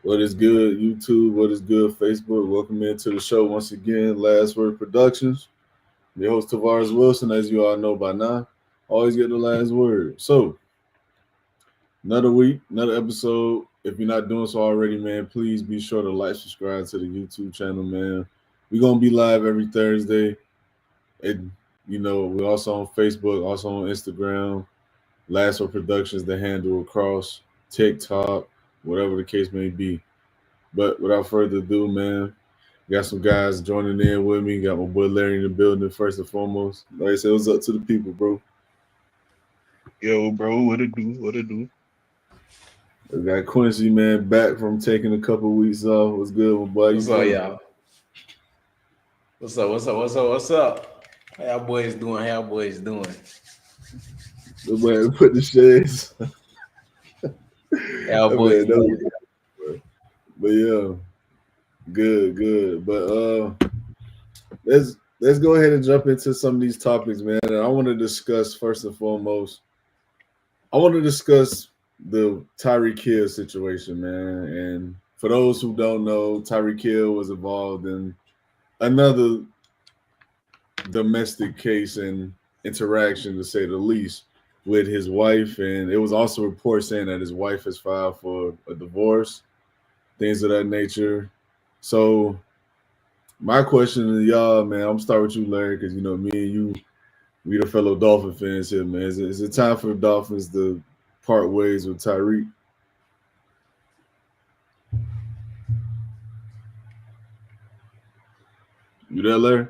What is good, YouTube? What is good, Facebook? Welcome into the show once again. LastWord Productions. The host Tavares Wilson, as you all know by now. Always get the last word. So, another week, another episode. If you're not doing so already, man, please be sure to like, subscribe to the YouTube channel, man. We're gonna be live every Thursday. And we're also on Facebook, also on Instagram. LastWord Productions, the handle across TikTok, whatever the case may be. But without further ado, man, got some guys joining in with me. Got my boy Larry in the building first and foremost. Like I said, what's up to the people, bro? Yo, bro, what it do? What it do? We got Quincy, man, back from taking a couple weeks off. What's good, my boy? What's up, y'all? What's up? How y'all boys doing? The man put the shades. Y'all boys doing? But yeah, good. But let's go ahead and jump into some of these topics, man. And I want to discuss first and foremost. I want to discuss the Tyreek Hill situation, man. And for those who don't know, Tyreek Hill was involved in another domestic case and interaction, to say the least, with his wife. And it was also reports saying that his wife has filed for a divorce, things of that nature. So my question to y'all, man, I'm gonna start with you, Larry, because me and you, we the fellow Dolphin fans here, man. Is it time for the Dolphins to part ways with Tyreek? You there, Larry?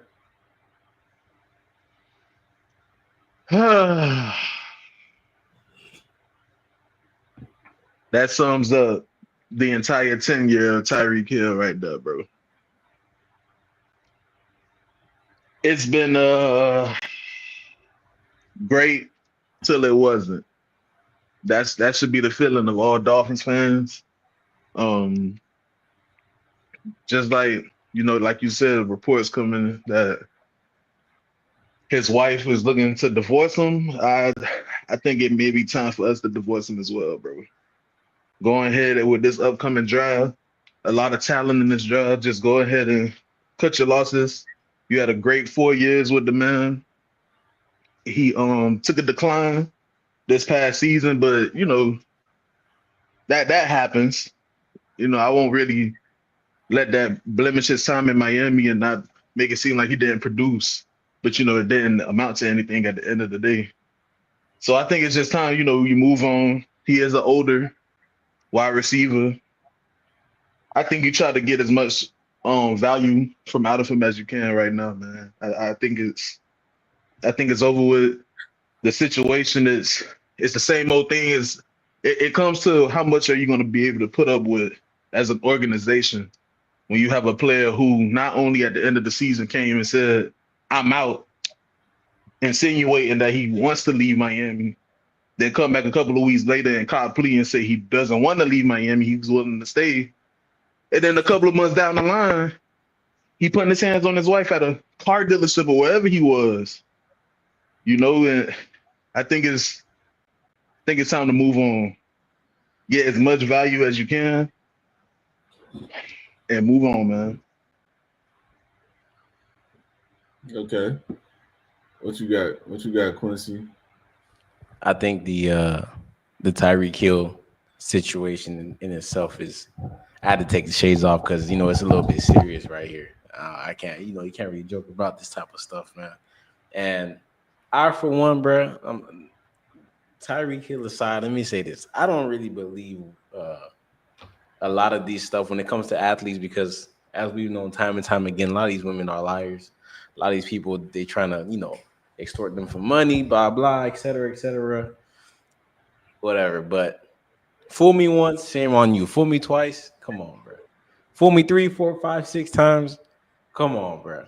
That sums up the entire tenure of Tyreek Hill right there, bro. It's been great till it wasn't. That should be the feeling of all Dolphins fans. Just like like you said, reports coming that his wife was looking to divorce him. I think it may be time for us to divorce him as well, bro. Going ahead with this upcoming draft, a lot of talent in this draft. Just go ahead and cut your losses. You had a great 4 years with the man. He took a decline this past season, but that happens. I won't really let that blemish his time in Miami and not make it seem like he didn't produce. But it didn't amount to anything at the end of the day. So I think it's just time, you move on. He is an older wide receiver. I think you try to get as much value from out of him as you can right now, man. I think it's over with. The situation is it's the same old thing. It comes to how much are you going to be able to put up with as an organization when you have a player who not only at the end of the season came and said, I'm out, insinuating that he wants to leave Miami, then come back a couple of weeks later and cop plea and say he doesn't want to leave Miami, he's willing to stay. And then a couple of months down the line, he putting his hands on his wife at a car dealership or wherever he was. And I think it's time to move on. Get as much value as you can and move on, man. Okay. What you got? What you got, Quincy? I think the Tyreek Hill situation in itself is. I had to take the shades off because it's a little bit serious right here. I can't, you can't really joke about this type of stuff, man. And I, for one, bro, Tyreek Hill aside, let me say this: I don't really believe a lot of these stuff when it comes to athletes because, as we've known time and time again, a lot of these women are liars. A lot of these people, they trying to, extort them for money, blah, blah, et cetera, whatever. But fool me once, shame on you. Fool me twice, come on, bro. Fool me 3, 4, 5, 6 times, come on, bro.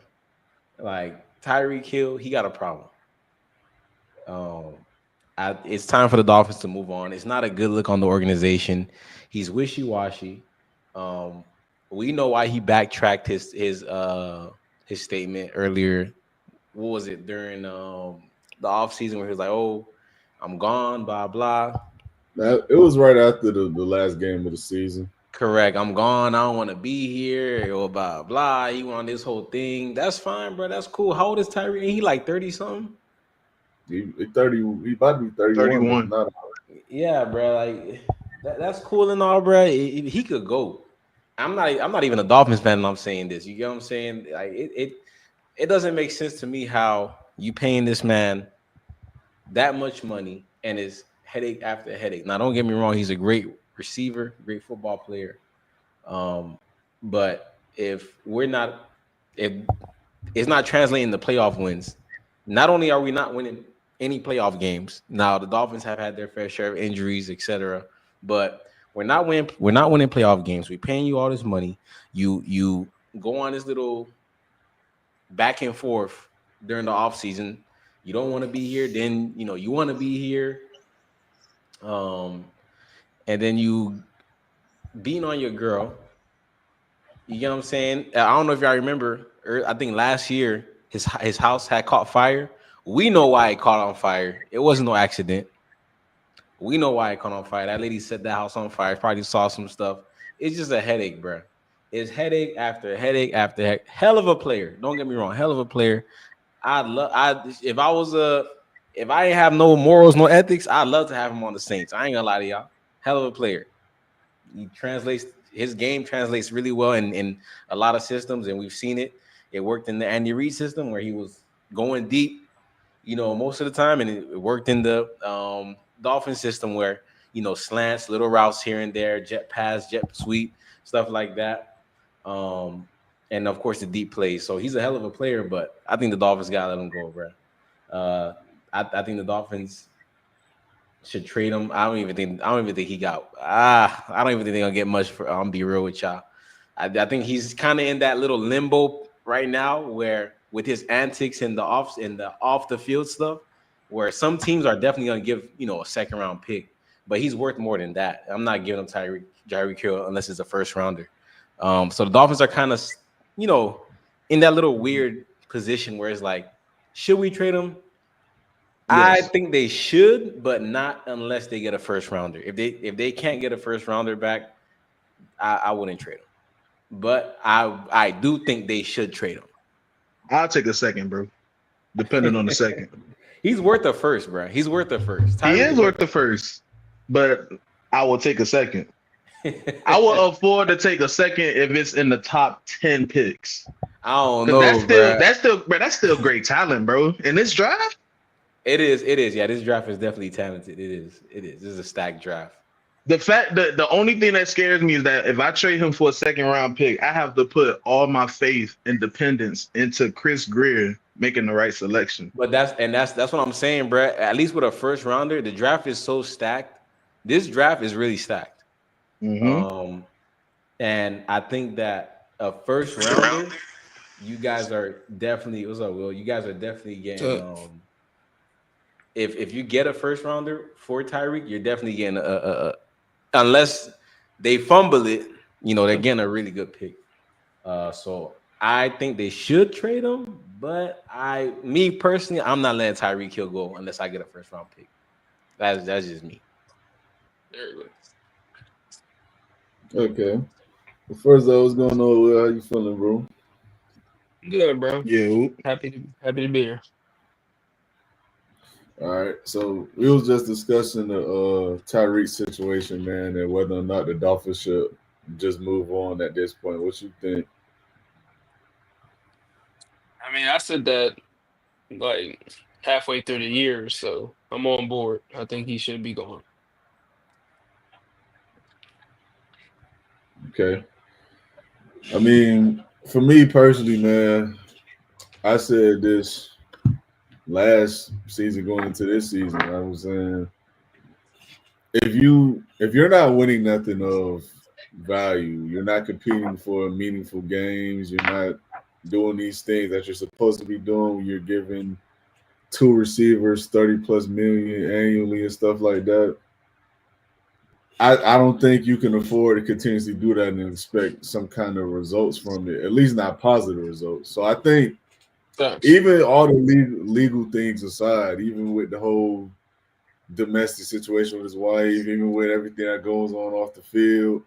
Like, Tyreek Hill, he got a problem. It's time for the Dolphins to move on. It's not a good look on the organization. He's wishy-washy. We know why he backtracked his statement earlier. What was it during the offseason where he was like, "Oh, I'm gone," blah blah. It was right after the last game of the season. Correct. I'm gone. I don't want to be here or blah blah. He want this whole thing. That's fine, bro. That's cool. How old is Tyree? Ain't he like 30 something? He 30. He about to be 31. If 31. not, Yeah, bro. Like that's cool and all, bro. He could go. I'm not even a Dolphins fan, and I'm saying this. You get what I'm saying? Like it doesn't make sense to me how you paying this man that much money and is headache after headache. Now, don't get me wrong, he's a great receiver, great football player. Um, but if it's not translating to playoff wins, not only are we not winning any playoff games, now the Dolphins have had their fair share of injuries, etc. But we're not winning playoff games. We're paying you all this money. You go on this little back and forth during the off season. You don't want to be here, then you want to be here. Um, and then you beating on your girl. You get what I'm saying? I don't know if y'all remember. I think last year his house had caught fire. We know why it caught on fire. It wasn't no accident. We know why it caught on fire. That lady set that house on fire. Probably saw some stuff. It's just a headache, bro. It's headache after headache after headache. Hell of a player. Don't get me wrong. Hell of a player. I'd love. If I didn't have no morals, no ethics, I'd love to have him on the Saints. I ain't gonna lie to y'all. Hell of a player. He translates his game translates really well in a lot of systems, and we've seen it. It worked in the Andy Reid system where he was going deep, most of the time, and it worked in the Dolphin system where slants, little routes here and there, jet pass, jet sweep, stuff like that. And of course the deep plays. So he's a hell of a player, but I think the Dolphins gotta let him go, bro. I think the Dolphins should trade him. I don't even think he got. I don't even think they're gonna get much for. I'm be real with y'all. I think he's kind of in that little limbo right now, where with his antics and the off the field stuff, where some teams are definitely gonna give a second round pick, but he's worth more than that. I'm not giving him Tyreek Hill unless it's a first rounder. So the Dolphins are kind of in that little weird position where it's like, should we trade him? I Yes. think they should, but not unless they get a first rounder. If they can't get a first rounder back, I wouldn't trade him. But I do think they should trade I'll take a second, bro. Depending on the him. second. He's worth a first, bro. He's worth a first. He Tyreek is is worth worth the first, but I will take a second. I will afford to take a second if it's in the top 10 picks. I don't Because know, bro. that's still great talent, bro. In this draft, It is. It is. Yeah, this draft is definitely talented. It is. It is. This is a stacked draft. the fact that the only thing that scares me is that if I trade him for a second round pick, I have to put all my faith and dependence into Chris Greer making the right selection. But that's what I'm saying, bro. At least with a first rounder, the draft is so stacked. This draft is really stacked. Hmm. Um, and I think that a first rounder, you guys are definitely what's up, Will? You guys are definitely getting So if you get a first rounder for Tyreek, you're definitely getting unless they fumble it, they're getting a really good pick. So I think they should trade him, but me personally, I'm not letting Tyreek Hill go unless I get a first round pick. That's just me. there we go. okay. Well, first, what's going on? Will? How you feeling, bro? Good, bro. Yeah. Happy to be here. All right. So we was just discussing the Tyreek situation, man, and whether or not the Dolphins should just move on at this point. What you think? I mean, I said that like halfway through the year, so I'm on board. I think he should be gone. Okay. I mean, for me personally, man, I said this last season going into this season. I was saying if you're not winning nothing of value, you're not competing for meaningful games, you're not doing these things that you're supposed to be doing when you're giving two receivers 30 plus million annually and stuff like that. I don't think you can afford to continuously do that and expect some kind of results from it, at least not positive results. So I think Thanks. even all the legal things aside, even with the whole domestic situation with his wife, even with everything that goes on off the field,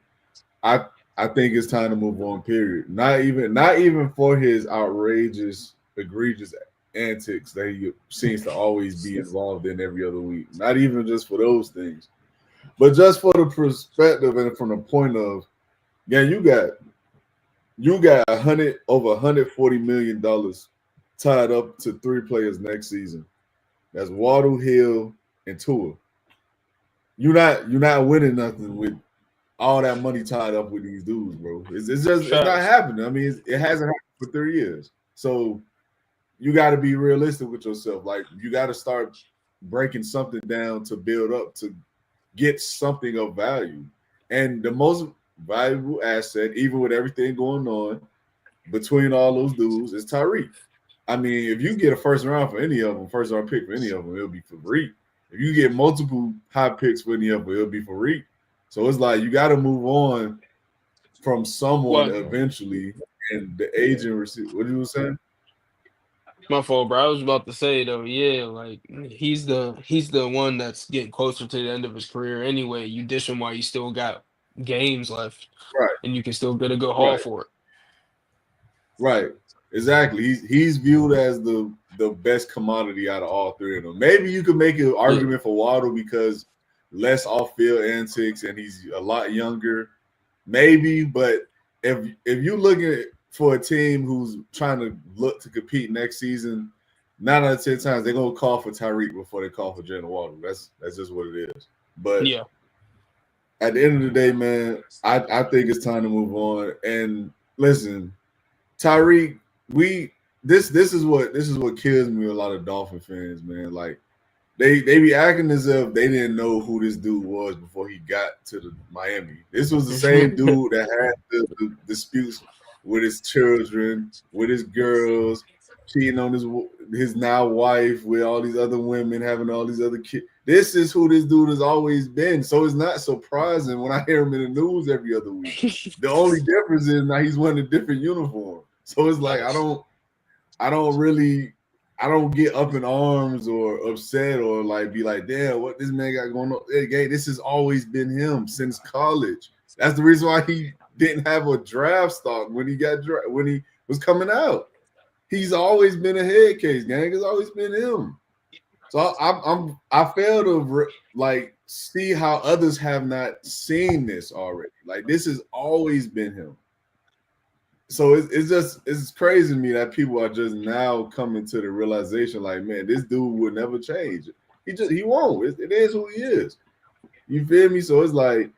I I think it's time to move on. Period. Not even for his outrageous, egregious antics that he seems to always be involved in every other week. Not even just for those things, but just for the perspective and from the point of, yeah, you got over $140 million tied up to 3 players next season. That's Waddle, Hill, and Tua. You're not winning nothing with all that money tied up with these dudes, bro. It's not Facts. happening. I mean, it hasn't happened for 3 years. So you got to be realistic with yourself. Like you got to start breaking something down to build up to get something of value. And the most valuable asset, even with everything going on between all those dudes, is Tyreek. I mean, if you get a first round for any of them, first round pick for any of them, it'll be for Reek. If you get multiple high picks for any of them, it'll be for Reek. So it's like you got to move on from someone What? eventually. And the agent receive. What you were saying? My fault, bro. I was about to say though, yeah, like he's the one that's getting closer to the end of his career anyway. You dish him while you still got games left, Right, and you can still get a good haul right, for it. right. Exactly. He's viewed as the best commodity out of all three of them. Maybe you could make an Yeah. argument for Waddle because less off field antics and he's a lot younger. Maybe, but if you're looking for a team who's trying to look to compete next season, 9 out of 10 times they're gonna call for Tyreek before they call for Jalen Waddle. That's just what it is. But Yeah. at the end of the day, man, I think it's time to move on. And listen, Tyreek, we this is what kills me with a lot of Dolphin fans, man. Like they be acting as if they didn't know who this dude was before he got to the Miami. This was the same dude that had the disputes with his children, with his girls, cheating on his now wife with all these other women, having all these other kids. This is who this dude has always been. So it's not surprising when I hear him in the news every other week. The only difference is now he's wearing a different uniform. So it's like I don't get up in arms or upset or like be like, damn, what this man got going on. Hey, this has always been him since college. That's the reason why he didn't have a draft stock when when he was coming out. He's always been a head case, gang. It's always been him. So I fail to like see how others have not seen this already. Like this has always been him. So it's crazy to me that people are just now coming to the realization, like, man, this dude would never change. He won't. It is who he is. You feel me? So it's like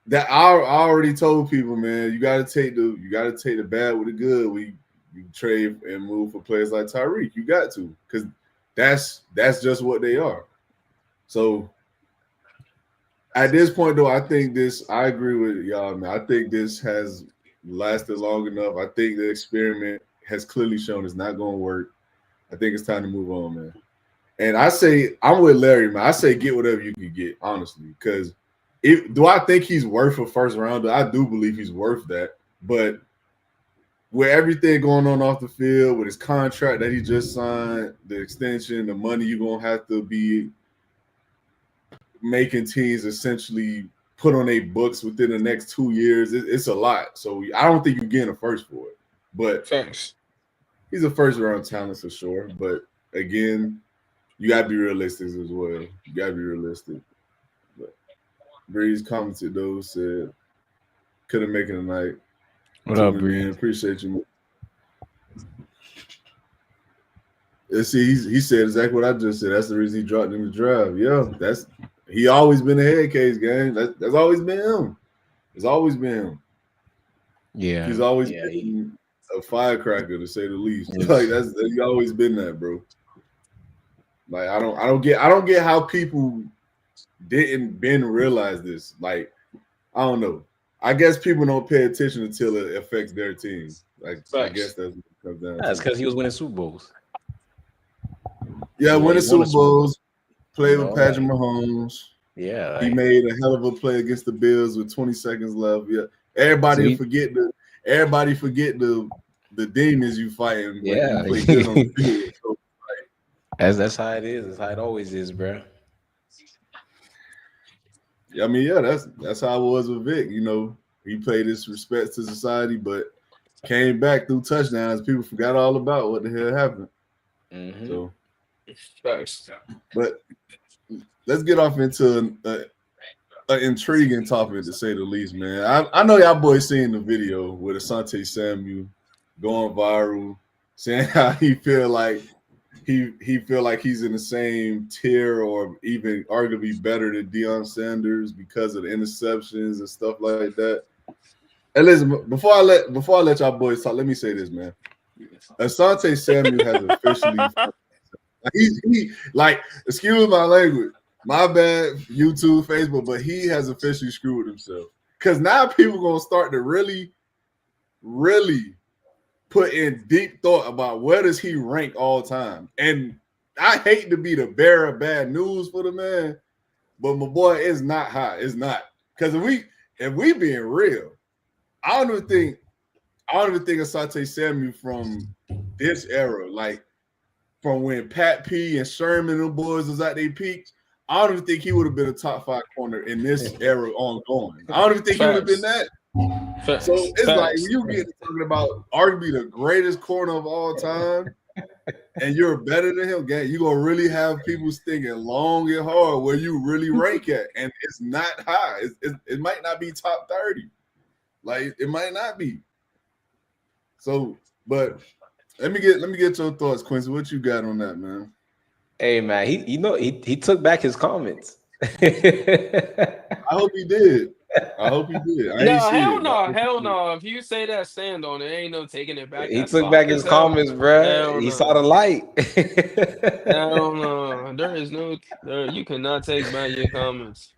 that. I already told people, man, you gotta take the bad with the good. You trade and move for players like Tyreek. You got to, because that's just what they are. So at this point, though, I agree with y'all, man. I think this has lasted long enough. I think the experiment has clearly shown it's not going to work. I think it's time to move on, man. And I say, I'm with Larry, man. I say get whatever you can get, honestly, because do I think he's worth a first rounder? I do believe he's worth that. But with everything going on off the field, with his contract that he just signed, the extension, the money you're going to have to be making teams essentially put on their books within the next 2 years, it's a lot. So I don't think you're getting a first for it. But Thanks. he's a first round talent for sure. But again, you gotta be realistic as well. You gotta be realistic. But Breeze commented though, said couldn't make it tonight. What up, Tuning Bree? in. Appreciate you. See, he said exactly what I just said. That's the reason he dropped in the draft. Yeah, he always been a head case, gang. That's always been him. It's always been him. Yeah, He's always been a firecracker, to say the least. Yes. Like he's always been that, bro. Like I don't get how people didn't realize this. Like I don't know. I guess people don't pay attention until it affects their team. Like I Facts. guess that's what it comes down That's to. because he was winning Super Bowls. Yeah, He winning won a Super Super Bowl. Bowls, played You with know, Patrick like- Mahomes. Yeah, He like, made a hell of a play against the Bills with 20 seconds left. Yeah, everybody forget the demons you fighting when Yeah. you play good on the field. So, that's how it is. That's how it always is, bro. I mean, yeah, that's how it was with Vic. You know, he paid his respects to society, but came back through touchdowns. People forgot all about what the hell happened. Mm-hmm. So, Facts. but let's get off into an intriguing topic to say the least, man. I know y'all boys seen the video with Asante Samuel going viral, saying how he feel like he's in the same tier or even arguably better than Deion Sanders because of the interceptions and stuff like that. And listen, before I let y'all boys talk, let me say this, man. Asante Samuel has officially he like, excuse my language, my bad, YouTube, Facebook, but he has officially screwed himself. Because now people gonna start to really, really put in deep thought about where does he rank all time. And I hate to be the bearer of bad news for the man, but my boy is not high. It's not. Because if we being real, I don't even think Asante Samuel from this era, like from when Pat P and Sherman and boys was at their peaks, I don't even think he would have been a top 5 corner in this era ongoing. I don't even think he would have been that. Facts. So it's Facts. like when you get talking about arguably the greatest corner of all time, and you're better than him, gang, you're gonna really have people thinking long and hard where you really rank at, and it's not high. It might not be top 30, like it might not be. So, but let me get your thoughts, Quincy. What you got on that, man? Hey man, he took back his comments. I hope he did. I ain't No, see hell it. no, hell no. If you say that, stand on it. Ain't no taking it back. He That's took back soft his as hell. comments, bruh. Hell He no. saw the light. Hell no. There is no. You cannot take back your comments.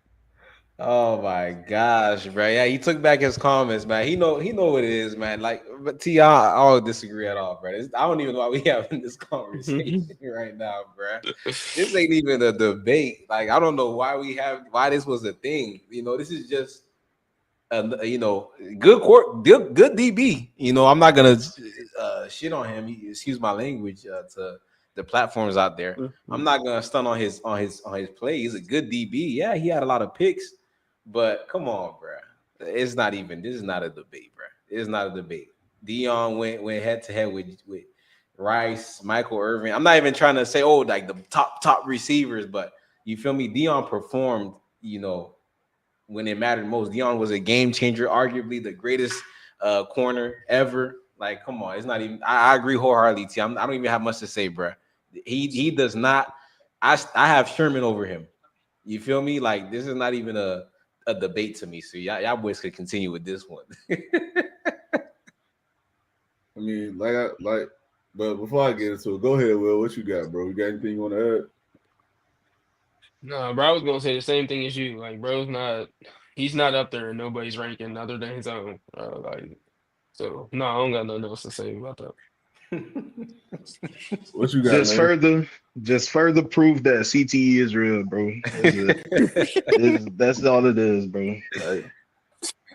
Oh my gosh, bro. Yeah, he took back his comments, man. He know what it is, man. Like, but I don't disagree at all, bro. I don't even know why we having this conversation right now, bro. This ain't even a debate. Like, I don't know why this was a thing. You know, this is just good DB. You know, I'm not gonna shit on him. Excuse my language to the platforms out there. I'm not gonna stun on his play. He's a good DB. Yeah, he had a lot of picks, but come on, bro. It's not even. This is not a debate, bro. It's not a debate. Deion went head to head with Rice, Michael Irvin. I'm not even trying to say like the top receivers, but you feel me? Deion performed. You know, when it mattered most. Deion was a game changer, arguably the greatest corner ever. Like, come on, it's not even. I agree wholeheartedly. I don't even have much to say, bro. He does not. I have Sherman over him. You feel me? Like, this is not even a debate to me. So y'all boys could continue with this one. I mean, but before I get into it, go ahead, Will. What you got, bro? You got anything you want to add? No, bro, I was gonna say the same thing as you. Like, he's not up there in nobody's ranking other than his own. So no, I don't got nothing else to say about that. What you got, just further proof that CTE is real, bro. That's all it is, bro. Like,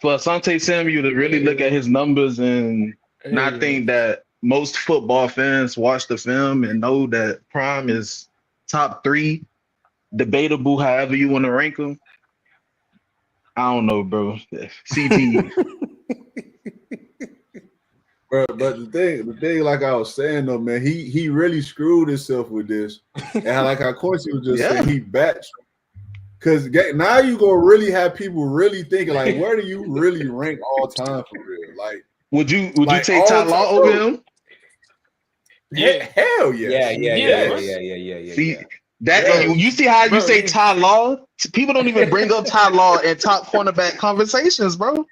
for Asante Samuel to really look at his numbers and not think that most football fans watch the film and know that Prime is top 3, debatable however you want to rank him. I don't know, bro. CTE. But the thing, like I was saying though, man, he really screwed himself with this, and like how Quincy was just saying, he batched. Because now you gonna really have people really thinking like, where do you really rank all time for real? Like, would you take Ty Law over him? Yeah. Hell yes. Yeah. See that you see how you say Ty Law? People don't even bring up Ty Law in top cornerback conversations, bro.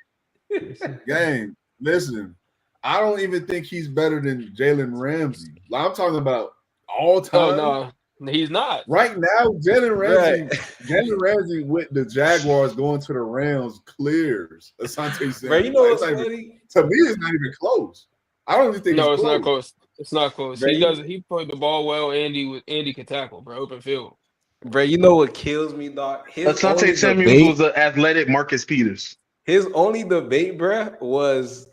Gang, listen. I don't even think he's better than Jalen Ramsey. Like, I'm talking about all time. Oh no, he's not. Right now, Jalen Ramsey with the Jaguars going to the Rams clears Asante Samuel. Bro, you know what's funny? To me, it's not even close. I don't even think it's not close. It's not close. Bro, He played the ball well. Andy could tackle, bro. Open field. Bro, you know what kills me, dog? Asante Samuel was an athletic Marcus Peters. His only debate, bro, was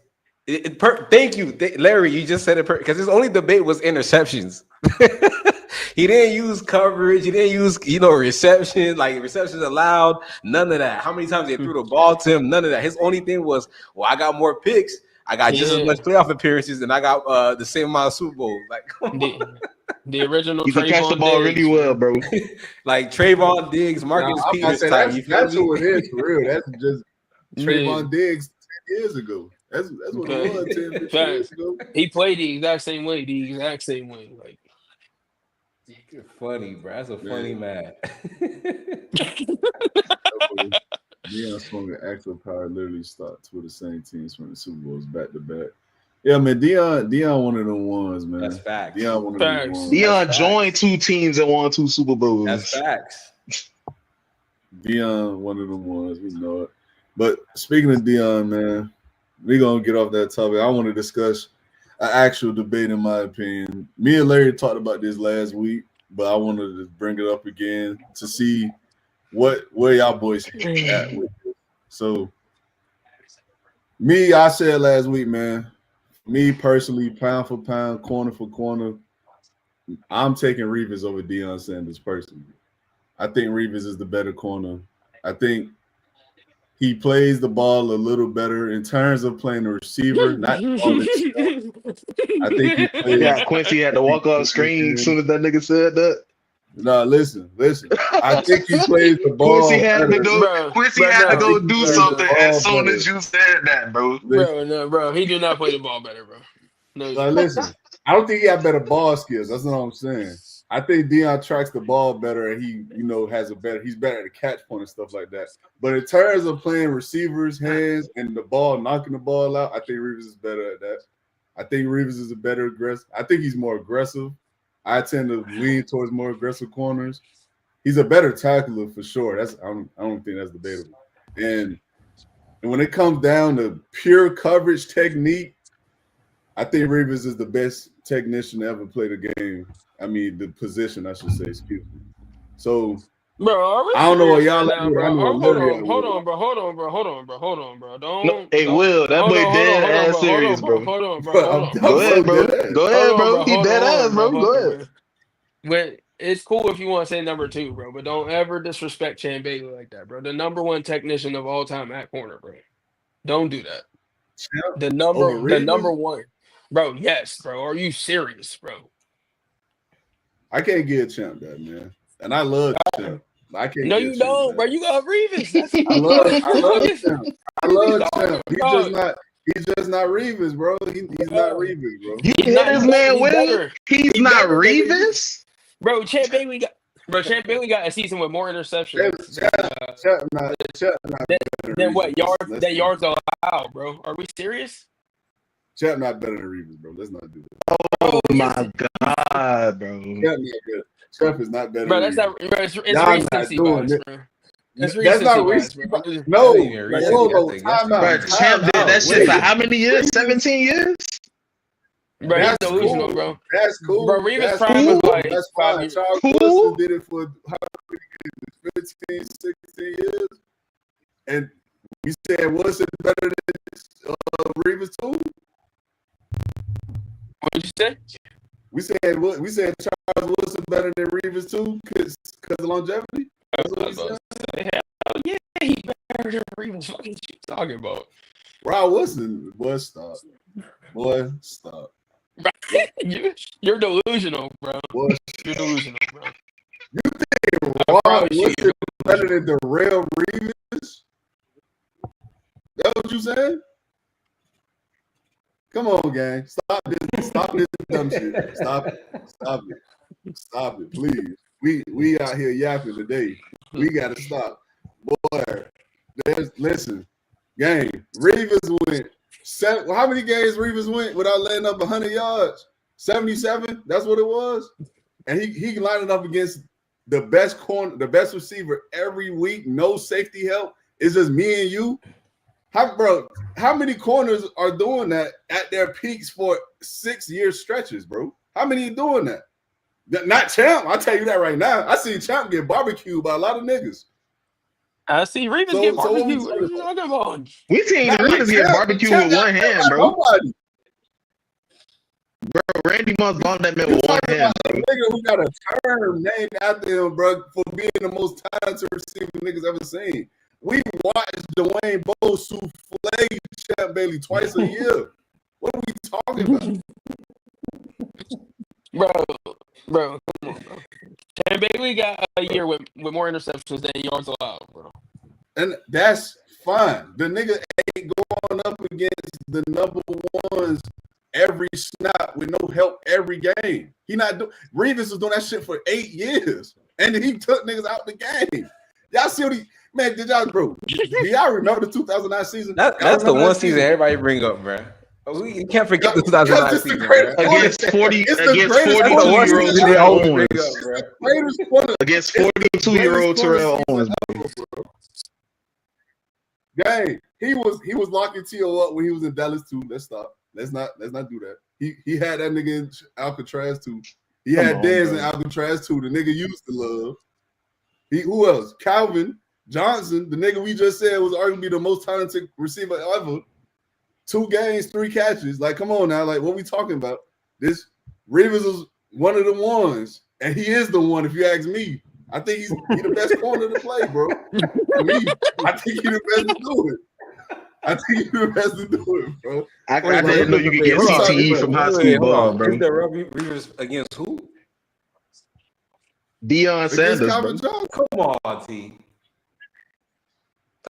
thank you, Larry. You just said it because his only debate was interceptions. He didn't use coverage. He didn't use, reception. Like receptions allowed. None of that. How many times they threw the ball to him? None of that. His only thing was, well, I got more picks. I got just as much playoff appearances, and I got the same amount of Super Bowls. Like, come on. The original You can catch the Trayvon ball Diggs, really well, bro. Like Trayvon Diggs, Marcus I'm Peters say type. that's who it is for real. That's just Trayvon Yeah. Diggs 10 years ago. That's what it was 10, 15 years ago. He played the exact same way. Like, You're funny, bro. That's a funny man. Deion swung an actual power literally stopped two of the same teams from the Super Bowls back to back. Yeah, man, Deion one of them ones, man. That's facts. Deion one of them ones. Deion joined 2 teams and won 2 Super Bowls. That's facts. Deion one of them ones, we know it. But speaking of Deion, man, we're gonna get off that topic. I want to discuss an actual debate, in my opinion. Me and Larry talked about this last week, but I wanted to bring it up again to see where y'all boys at with it. So, I said last week, man. Me personally, pound for pound, corner for corner, I'm taking Revis over Deion Sanders personally. I think Revis is the better corner. I think he plays the ball a little better in terms of playing a receiver, not all itself. I think he plays. Yeah, Quincy had to walk off screen as soon as that nigga said that. No, listen. I think he plays the ball. Quincy had better. to go do something as soon as you said that, bro. Bro, he did not play the ball better, bro. No, listen, I don't think he had better ball skills. That's not what I'm saying. I think Deion tracks the ball better, and he, he's better at the catch point and stuff like that. But in terms of playing receivers' hands and the ball, knocking the ball out, I think Revis is better at that. I think Revis is a better aggressive. I think he's more aggressive. I tend to lean towards more aggressive corners. He's a better tackler for sure. I don't think that's debatable. And when it comes down to pure coverage technique, I think Revis is the best technician to ever play the game. I mean, the position, I should say. Excuse me. So, bro, I don't know what y'all now, like. bro. Hold on, bro. Don't. Hey, Will, that boy dead ass serious, bro. Hold on, bro. Go ahead, bro. He dead ass, bro. Go ahead. But it's cool if you want to say number 2, bro. But don't ever disrespect Champ Bailey like that, bro. The number 1 technician of all time at corner, bro. Don't do that. The number 1, bro. Yes, bro. Are you serious, bro? I can't get Champ that, man. And I love Champ. I can't. No, you don't, bro. You got Revis. I love Champ. I love Champ. He's just not Revis, bro. He's not Revis, bro. You hear this man, Will? He's not Revis? Bro, Champ Bailey got a season with more interceptions. Than what yards allowed, bro? Are we serious? Champ not better than Revis, bro. Let's not do that. Oh my god, bro. Champ is not better. Bro, that's not. Bro, it's recency bias, bro. That's not recency bias. No, bro. Champ did that shit for how many years? 17 years. Bro, that's delusional, bro. That's cool. Bro, Revis prime was like that's fine. Charles Wilson did it for how many years? 15, 16 years. And we said Wilson better than Revis too? What'd you say? We said Charles Wilson better than Revis too because of longevity? Hell yeah, he better than Revis. What are you talking about? Rob Wilson, boy, stop. You're delusional, bro. Boy, you're delusional, bro. You think Rob Wilson better than the real Revis? That's what you said? Come on, gang. Stop this dumb shit. Stop it, please. We out here yapping today. We gotta stop. Boy, listen, gang. Revis went how many games Revis went without letting up 100 yards? 77? That's what it was. And he lined it up against the best corner, the best receiver every week, no safety help. It's just me and you. How many corners are doing that at their peaks for 6-year stretches, bro? How many are doing that? Not Champ. I'll tell you that right now. I see Champ get barbecued by a lot of niggas. I see Revis get barbecued. What are you talking about? We seen Revis get barbecued with one hand, bro. Bro, Randy Moss lost that man You with one talking hand. about a nigga who got a term named after him, bro, for being the most talented receiver niggas ever seen. We watched Dwayne Bowe flay Champ Bailey twice a year. What are we talking about? Bro, come on, bro. Champ Bailey got a year with more interceptions than yards allowed, bro. And that's fine. The nigga ain't going up against the number ones every snap with no help every game. He not doing. Reeves was doing that shit for 8 years, and then he took niggas out the game. Y'all see what he man? Did y'all, bro? Do y'all remember the 2009 season? That's the one season everybody bring up, bro. You can't forget the 2009 season, against 42-year-old Terrell Owens. Gang, he was locking T.O. up when he was in Dallas too. Let's stop. Let's not do that. He had that nigga in Alcatraz too. He had Dez in Alcatraz too. The nigga used to love. Who else? Calvin Johnson, the nigga we just said was arguably the most talented receiver ever. 2 games, 3 catches. Like, come on now. Like, what we talking about? This Rivers is one of the ones, and he is the one. If you ask me, I think he's the best corner to play, bro. I think he's the best to do it. I think he's the best to do it, bro. I didn't know you could get CTE from high school ball, bro. Rivers against who? Deion Sanders, bro. Come on, T.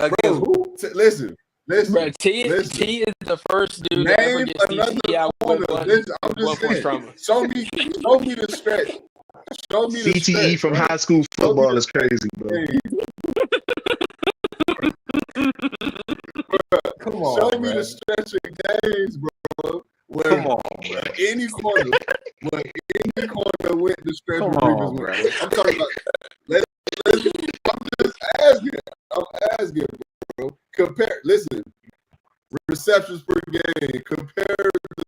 Against who? Listen. Bro, T is the first dude that ever gets CTE out with one trauma. Show me the stretch. Show me the CTE stretch, from bro. high school football is crazy, bro. Come on, show me the stretch of games, bro. Come on, bro. Any corner went the stretch of Rivers went. I'm talking about. I'm asking, bro. Listen, receptions per game. Compare the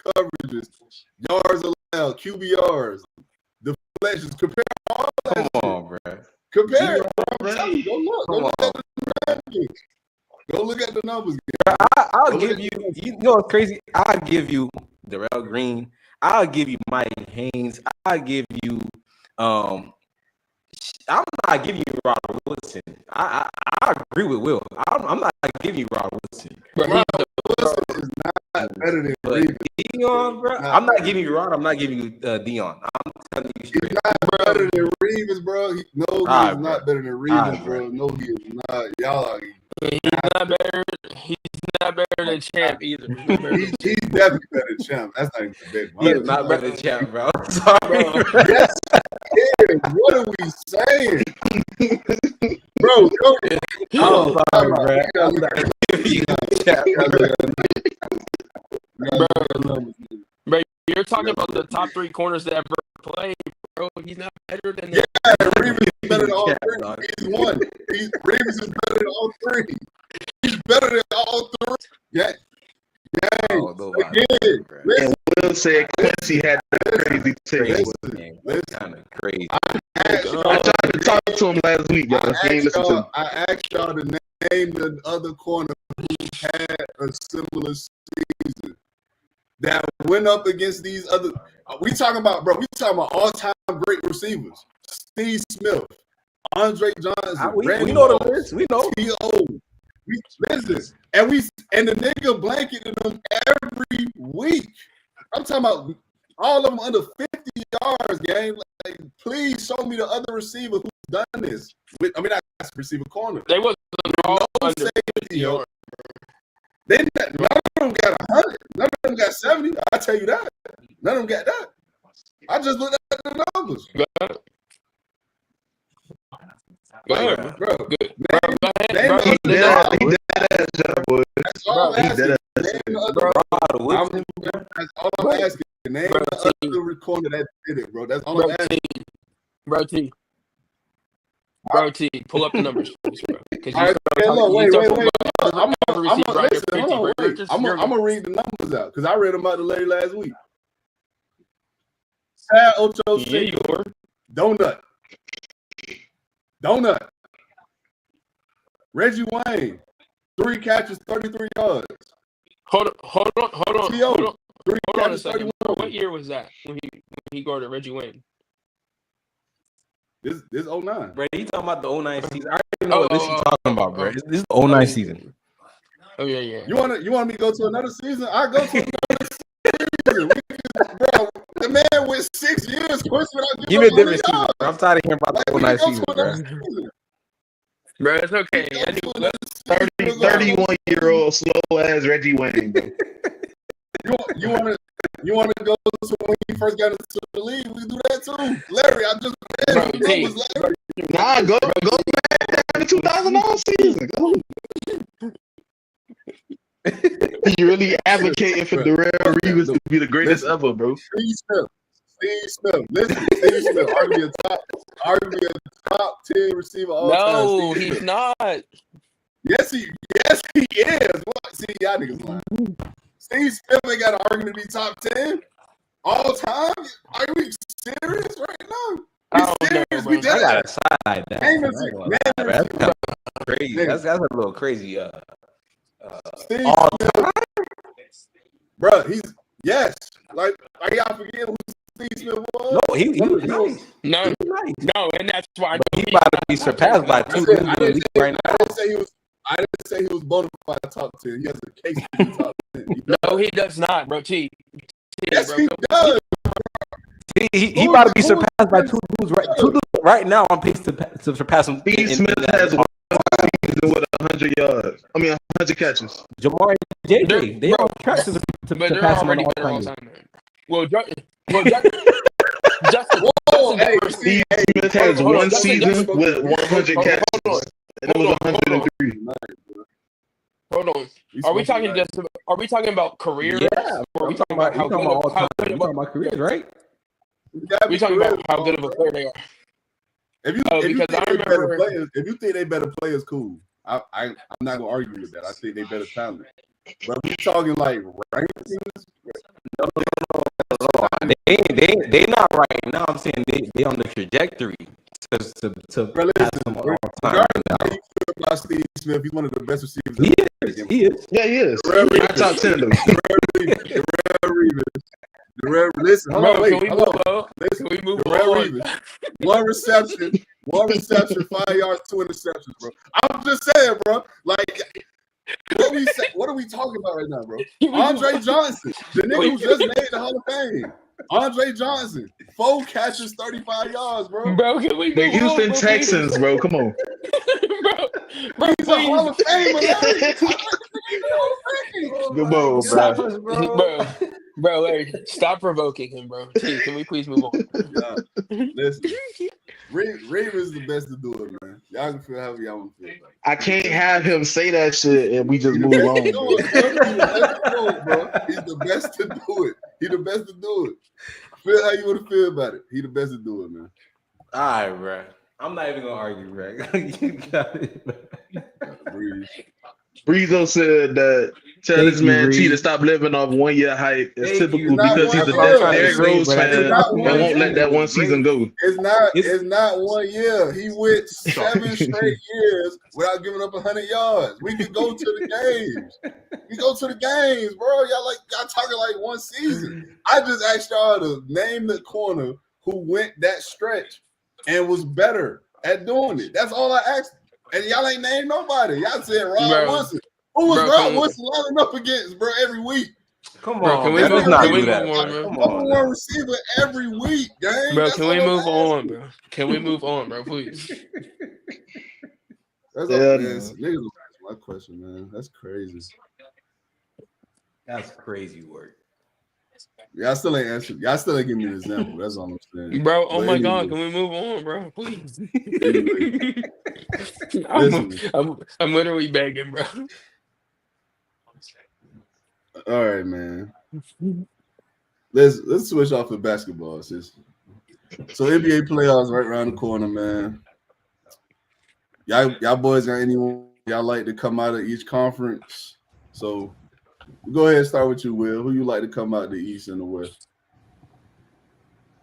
coverages, yards allowed, QBRs, deflections. Compare all that. Come on, bro. Compare. Go look at the numbers. I'll give you. You know what's crazy? I'll give you Darrell Green. I'll give you Mike Haynes. I'll give you. I'm not giving you Rod Wilson. I agree with Will. I'm not giving you Rod Wilson. Rod Wilson is not better than Reeves. Dion, bro. I'm not giving you Rod. I'm not giving you Dion. I'm telling you straight. He's not better than Reeves, bro. He's not better than Reeves, bro. No, he is not. Y'all are. He's not better than Champ either. He's definitely better than Champ. That's not even debatable. He is not better than Champ, bro. I'm sorry, bro. Yes, what are we saying, bro? I'm sorry, bro. I'm not giving you Champ, bro. You're talking about the top 3 corners that ever played, bro. He's not better than that. Yeah, Reeves is better than all 3. He's one. Reeves is better than all 3. He's better than all 3. Yeah. Again, and Will said Quincy had that crazy tape. Kind of crazy. I tried to talk to him last week, y'all. I asked y'all to name the other corner who had a similar season that went up against these other. We talking about all-time great receivers. Steve Smith, Andre Johnson, we know the list. We know. T.O. Listen, and the nigga blanketed them every week. I'm talking about all of them under 50 yards, gang. Like, please show me the other receiver who's done this. Not receiver corner. They wasn't all under 50 yards. None of them got 100. None of them got 70. I tell you that. None of them got that. I just looked at the numbers. Go ahead, bro. Good. That's all I'm asking. Name the other corner that did it, bro. That's all I'm asking. Bro, T, pull up the numbers, please, bro. Wait. I'm gonna read the numbers out because I read them out the lady last week. Sad Ocho Cinco. Donut. Reggie Wayne, 3 catches, 33 yards. Hold on. Hold on a second. Bro. What year was that when he guarded Reggie Wayne? This 09. Bro, you talking about the 09 season? I already know what this you talking about, bro. This is the 09 season. Oh yeah. You want me to go to another season? I go to another season. Bro, the man went 6 years. Give me a different season. Bro. I'm tired of hearing about the 09 season, bro. Bro, it's okay. 31-year-old slow ass Reggie Wayne. Bro. You want to go to when he first got into the league? We do that too. Larry, I just Larry. Nah, go back to the 2009 season. Go. You really advocating for Darrell Reeves to be the greatest ever, bro. Steve Smith. Listen, Steve Smith, arguably a top 10 receiver all time. No, he's not. Yes, he is. What? See, y'all niggas lying. Steve Smith ain't got an argument to be top 10 all time. Are we serious right now? I gotta side that. That's kind of crazy. That's a little crazy. Steve Smith, bro, yes. Like y'all forget who Steve Smith was? No, he was nice. No, and that's why he about to be surpassed by two dudes in the league right now. I didn't say he was bona fide top 10. He has a case to be top 10. No, he does not, bro. Yes, bro. he does. He about to be surpassed by two dudes right now on pace to surpass him. Steve Smith has one season with 100 yards. 100 catches. Jamar and JJ, they on track to surpass him on all time. Well, Justin. Steve Smith has one season with 100 catches, and it was 103. Hold on. Are we talking about careers? Yeah. Or are we talking about how good about careers, right? We talking about how good of a player they are. If you think they better players, cool. I'm not gonna argue with that. I think they better talent. But we talking like rankings. No. They not right now. I'm saying they on the trajectory to pass them all time. About Steve Smith, he's one of the best receivers. He is. Yeah, he is. Not top 10 though. Listen, hold on, wait. Can we move on? One reception, 5 yards, 2 interceptions, bro. I'm just saying, bro. Like, what are we talking about right now, bro? Andre Johnson, the nigga who just made the Hall of Fame. Andre Johnson, 4 catches, 35 yards, bro. Bro, can we the Houston Texans, bro. Come on. bro, he's a Hall of Famer, Come on, bro, Larry, stop provoking him, bro. Can we please move on? Listen, Reeves is the best to do it, man. Y'all can feel however y'all want to feel. I can't have him say that shit and we just move on. He's the best to do it. He's the best to do it. Feel how you want to feel about it. He the best to do it, man. All right, bro. I'm not even gonna argue, bro. You got it. Breezo said that tell this man T to stop living off 1 year hype. It's typical because he's a Derrick Rose fan and won't let that one season go. It's not 1 year. He went 7 straight years without giving up 100 yards. We could go to the games. We go to the games, bro. Y'all talking like one season. I just asked y'all to name the corner who went that stretch and was better at doing it. That's all I asked. And y'all ain't named nobody. Y'all said Rod Woodson. Who was Rod Woodson lining up against, bro, every week? Come on, can we move on, bro? Number one receiver every week, gang. Bro, can we move on, bro? Can we move on, bro, please? That's niggas don't answer my question, man. That's crazy. That's crazy work. Y'all still ain't answered. Y'all still ain't giving me an example. That's all I'm saying. Bro, oh my God, can we move on, bro? Please. I'm literally begging, bro. All right, man. Let's switch off to basketball, sis. So NBA playoffs right around the corner, man. Y'all boys got anyone y'all like to come out of each conference? So go ahead and start with you, Will. Who you like to come out the East and the West?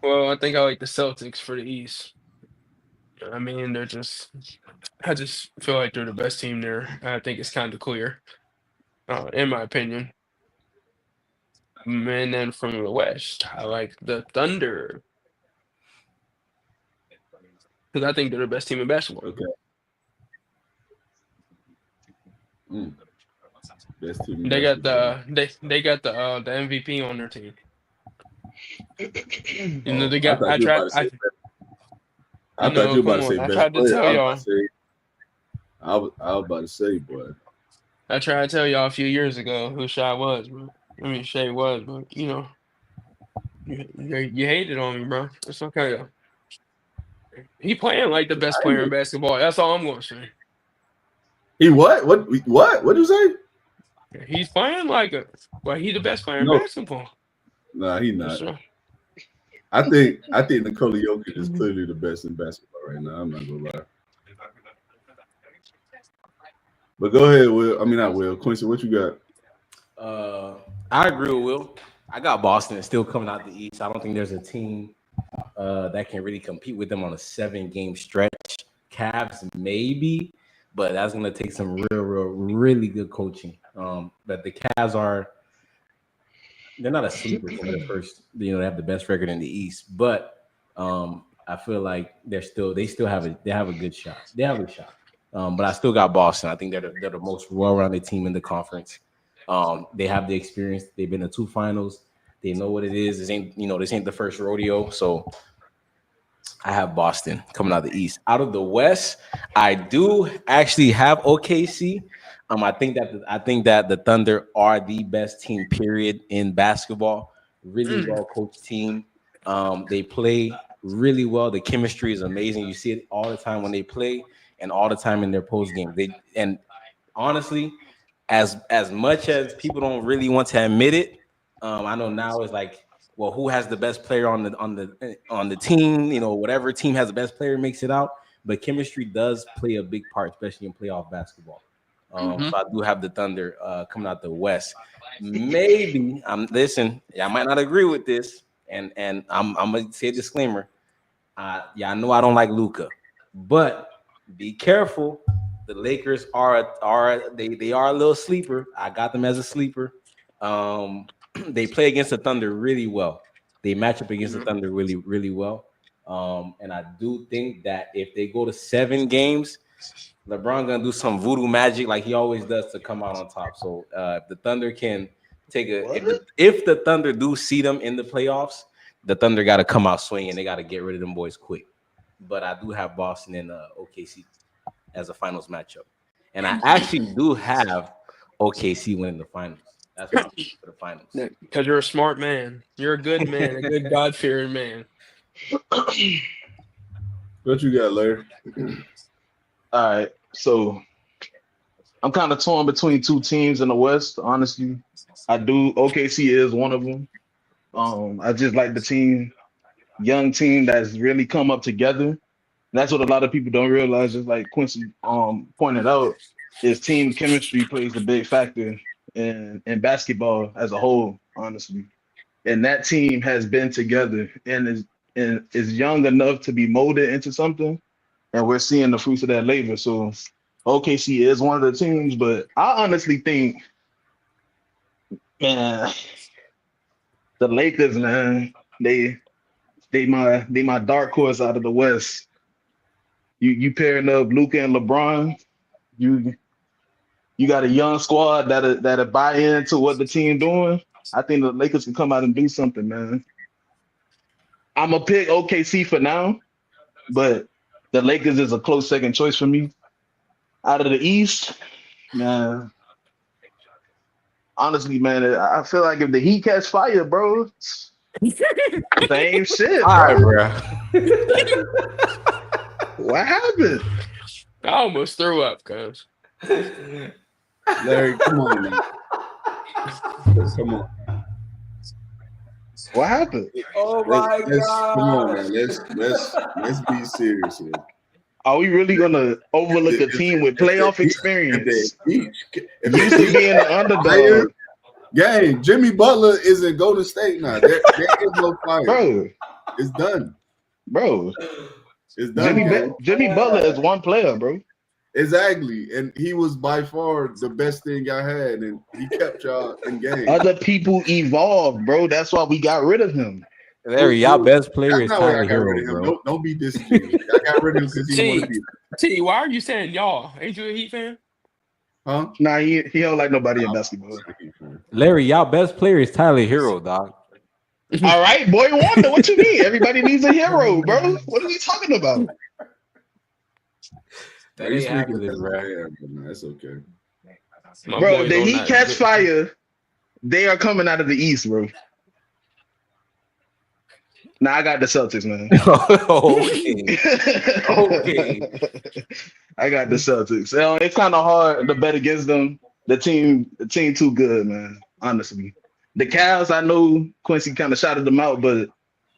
Well, I think I like the Celtics for the East. I mean, I just feel like they're the best team there. I think it's kind of clear, in my opinion. And then from the West, I like the Thunder because I think they're the best team in basketball. Okay. Best team in They got basketball. they got the MVP on their team. You know they I got. thought you were about to say. I thought you were about Come to say on. I best tried to player. tell I y'all. was about to say, boy. I tried to tell y'all a few years ago who Shay was, bro. I mean Shay was, but you know, you hated on me, bro. It's okay though. He playing like the best player in basketball. That's all I'm gonna say. He what? What? What did you say? He's playing like he's the best player in No. basketball. Nah, he not. Sure. I think Nikola Jokic is clearly the best in basketball right now. I'm not gonna lie. But go ahead, Will. I mean, not Will. Quincy, what you got? I agree with Will. I got Boston still coming out the East. I don't think there's a team that can really compete with them on a 7-game stretch. Cavs maybe, but that's going to take some really good coaching. But the Cavs they're not a sleeper for the first. They have the best record in the East, but I feel like they still have a good shot. They have a shot. But I still got Boston. I think they're the most well-rounded team in the conference. They have the experience. They've been to 2 finals. They know what it is. This ain't the first rodeo. So I have Boston coming out of the East. Out of the West, I do actually have OKC. I think that the Thunder are the best team, period, in basketball. Really well coached team. They play really well. The chemistry is amazing. You see it all the time when they play, and all the time in their post game. And honestly, as much as people don't really want to admit it, I know now it's like, well, who has the best player on the team? Whatever team has the best player makes it out. But chemistry does play a big part, especially in playoff basketball. So I do have the Thunder coming out the West. Maybe listen. I might not agree with this, and I'm gonna say a disclaimer. I know I don't like Luka, but be careful. The Lakers are a little sleeper. I got them as a sleeper. They play against the Thunder really well. They match up against the Thunder really, really well. And I do think that if they go to 7 games, LeBron gonna do some voodoo magic like he always does to come out on top. So if the Thunder can if the Thunder do see them in the playoffs, the Thunder got to come out swinging. They got to get rid of them boys quick. But I do have Boston and OKC as a finals matchup, and I actually do have OKC winning the finals. That's what I'm for the finals. Because you're a smart man. You're a good man, a good God-fearing man. What you got, Larry? All right, so I'm kind of torn between 2 teams in the West. Honestly, OKC is one of them. I just like the young team that's really come up together. That's what a lot of people don't realize. Just like Quincy pointed out, is team chemistry plays a big factor in basketball as a whole, honestly. And that team has been together and is young enough to be molded into something. And we're seeing the fruits of that labor. So OKC is one of the teams, but I honestly think, man, the Lakers, man, they my dark horse out of the West. You pairing up Luka and LeBron, you got a young squad that'll buy into what the team doing. I think the Lakers can come out and do something, man. I'm gonna pick OKC for now, but the Lakers is a close second choice for me. Out of the East, man, honestly, man, I feel like if the Heat catch fire, bro, same shit, bro. What happened? I almost threw up, cuz. Larry, come on, man. Come on. What happened? Oh my God! Come on, man. Let's be serious here. Are we really gonna overlook a team with playoff experience? If used to being the underdog. Gang, Jimmy Butler is in Golden State now. There is no fire. Bro. It's done. Bro. It's done. Jimmy Butler is one player, bro. Exactly, and he was by far the best thing I had, and he kept y'all in game. Other people evolved, bro. That's why we got rid of him. Larry, y'all best player That's is not why Tyler I got rid Hero, of him. bro. Don't be disingenuous. I got rid of him because he wanted to be. T, why are you saying y'all? Ain't you a Heat fan? Huh? Nah, he don't like nobody in basketball. Larry, y'all best player is Tyler Hero, dog. All right, boy Wonder. What you mean? Everybody needs a hero, bro. What are we talking about? That ain't happening, bro. That's okay. My Bro, boy's the on Heat that. catch fire. They are coming out of the East, bro. Nah, I got the Celtics, man. Okay. I got the Celtics. It's kind of hard to bet against them. The team too good, man. Honestly, the Cavs, I know Quincy kind of shouted them out, but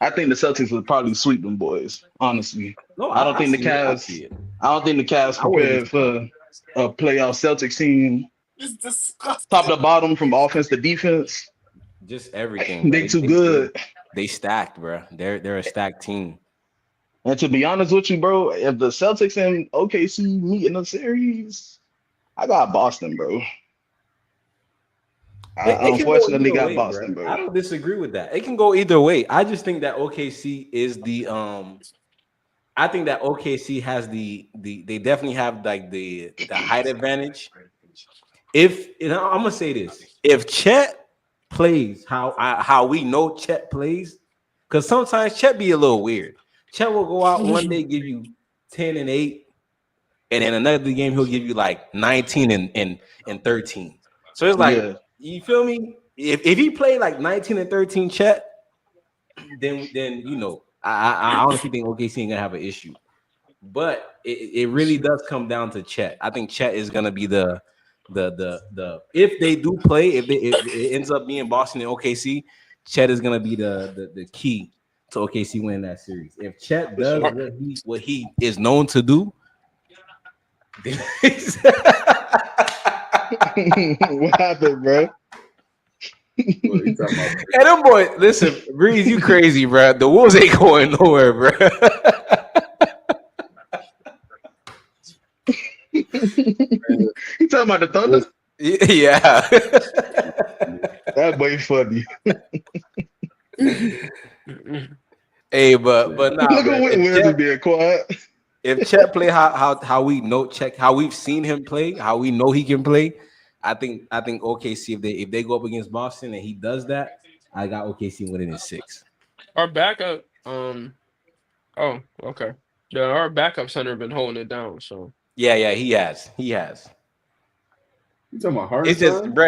I think the Celtics would probably sweep them boys. Honestly, No, I don't think the see it. I Cavs. see it. I don't think the Cavs I wouldn't be prepared for a playoff Celtics team, top to bottom from offense to defense. just everything, bro. They too good. They stacked, bro. They're a stacked team. And to be honest with you, bro, if the Celtics and OKC meet in a series, I got Boston, bro. I It can go unfortunately either got way, Boston, bro. bro. I don't disagree with that. It can go either way. I just think that OKC is the I think that OKC has the they definitely have like the height advantage. If I'm gonna say this, if Chet plays how we know Chet plays, because sometimes Chet be a little weird. Chet will go out one day, give you 10-8, and then another game he'll give you like 19 and 13. So it's like, Yeah. you feel me? If he played like 19 and 13 Chet, then I honestly think OKC ain't gonna have an issue. But it really does come down to Chet. I think Chet is gonna be the if they do play, if it ends up being Boston and OKC, Chet is gonna be the key to OKC winning that series. If Chet For does sure. what he is known to do, then What happened, bro? Well, he talking about hey, them boy, listen, Breeze, you crazy, bro. The Wolves ain't going nowhere, bro. You talking about the Thunder? Yeah. That boy funny. Hey, but nah, Look bro. at Wizard being quiet. If Chet play how we know Chet, how we've seen him play, how we know he can play, I think OKC if they go up against Boston and he does that, I got OKC winning in 6. Our backup, oh, okay. Yeah, our backup center been holding it down. So Yeah, he has. you talking about It's just, Hartenstein? bro,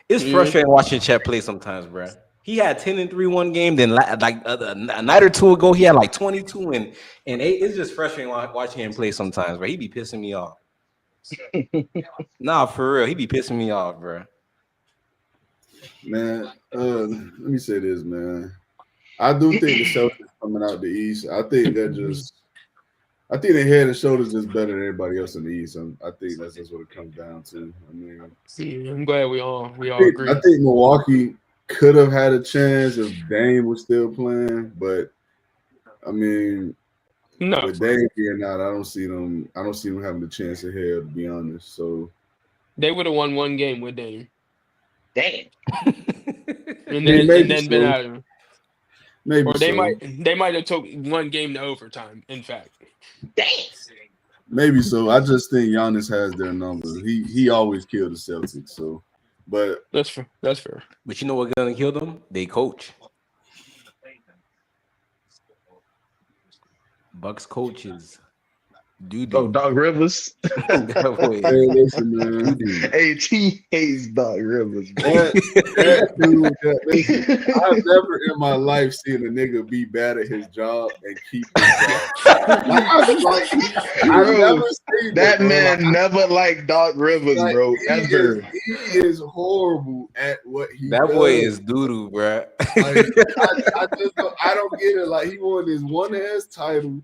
it's frustrating watching Chet play sometimes, bro. He had 10-3 one game, then like a night or two ago, he had like 22 and 8. It's just frustrating watching him play sometimes, bro. He be pissing me off. Nah, for real, he be pissing me off, bro. Man, let me say this, man. I do think the Celtics coming out the East. I think they're head and shoulders just better than everybody else in the East. I think that's just what it comes down to. I mean, I'm glad we all agree. I think Milwaukee could have had a chance if Dame was still playing, but I mean, No, with Dame being out, I don't see them having a chance of hell, to be honest. So they would have won one game with Dame, Damn. and maybe then so. been out of him. Maybe Or they so. might have took one game to overtime. In fact, Damn. Maybe so. I just think Giannis has their number. He always killed the Celtics. So, but that's fair. That's fair. But you know what's gonna kill them? They coach. Bucks coaches. Oh, Doc Rivers. That boy hey, is listen, man. doo-doo. Hey, T hates Doc Rivers. Bro. That dude, listen, I've never in my life seen a nigga be bad at his job and keep his job. I've never seen that bro. man never liked Doc Rivers, Like, bro. Ever. he is horrible at what he That does. boy is doo-doo, bro. Like, I don't get it. Like, he won his one ass title,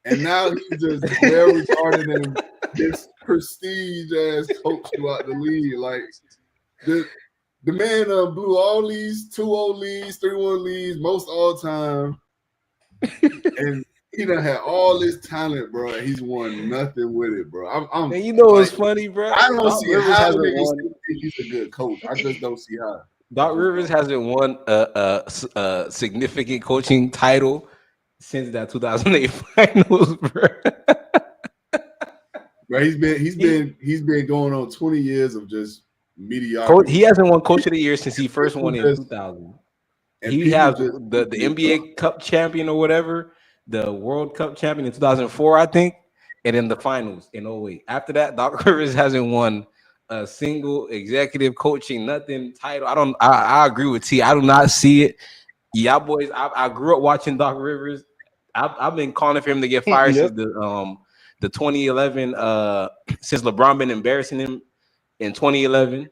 and now he's just well regarded and this prestige ass coach throughout the league. Like, the man blew all these 2-0 leads, 3-1 leads, most all time, and he done had all this talent, bro. And he's won nothing with it, bro. I'm And you know like, what's funny, bro? I don't Doc see Rivers how hasn't niggas won. still think he's a good coach. I just don't see how. Doc Rivers hasn't won a significant coaching title since that 2008 finals, bro. Bro, he's been going on 20 years of just He mediocrity. hasn't won Coach of the Year since he first won in Just 2000. and He people has just the NBA Cup champion or whatever, the World Cup champion in 2004, I think, and in the finals in 08. After that, Doc Rivers hasn't won a single executive coaching nothing title. I agree with T. I do not see it. Yeah, boys. I grew up watching Doc Rivers. I've been calling for him to get fired Yep. since the 2011 since LeBron been embarrassing him in 2011.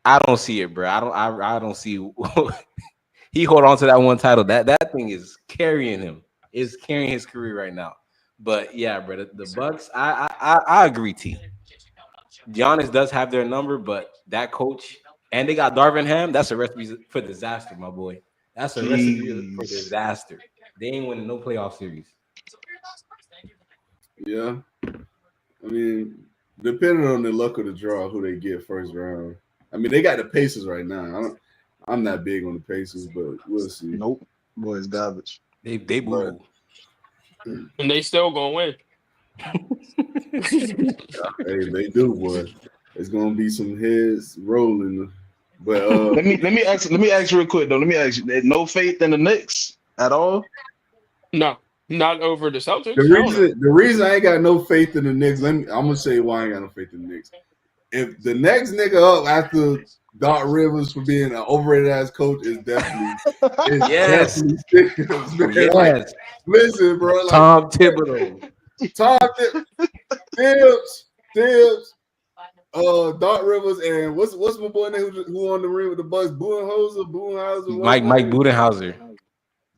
I don't see it, bro. I don't see he hold on to that one title. That thing is carrying him. Is carrying his career right now. But yeah, bro, the Bucks. I agree. T. Giannis does have their number, but that coach and they got Darvin Ham. That's a recipe for disaster, my boy. That's a recipe for Jeez. disaster. They ain't winning no playoff series. yeah. I mean, depending on the luck of the draw, who they get first round. I mean, they got the Pacers right now. I'm not big on the Pacers, but we'll see. Nope. Boys garbage. They boo. And they still gonna win. Hey, they do, boy. It's gonna be some heads rolling. But Let me ask you real quick though. Let me ask you. There's no faith in the Knicks at all? No, not over the Celtics. the reason I ain't got no faith in the Knicks, I'm gonna say why I ain't got no faith in the Knicks. If the next nigga up after Doc Rivers for being an overrated ass coach is definitely Yes. Stickers, man. Yes. Like, listen, bro. Like, Tom Thibodeau. Tibbs, Doc Rivers, and what's my boy name who on the ring with the Bucks? Budenhauser, Mike Budenhauser.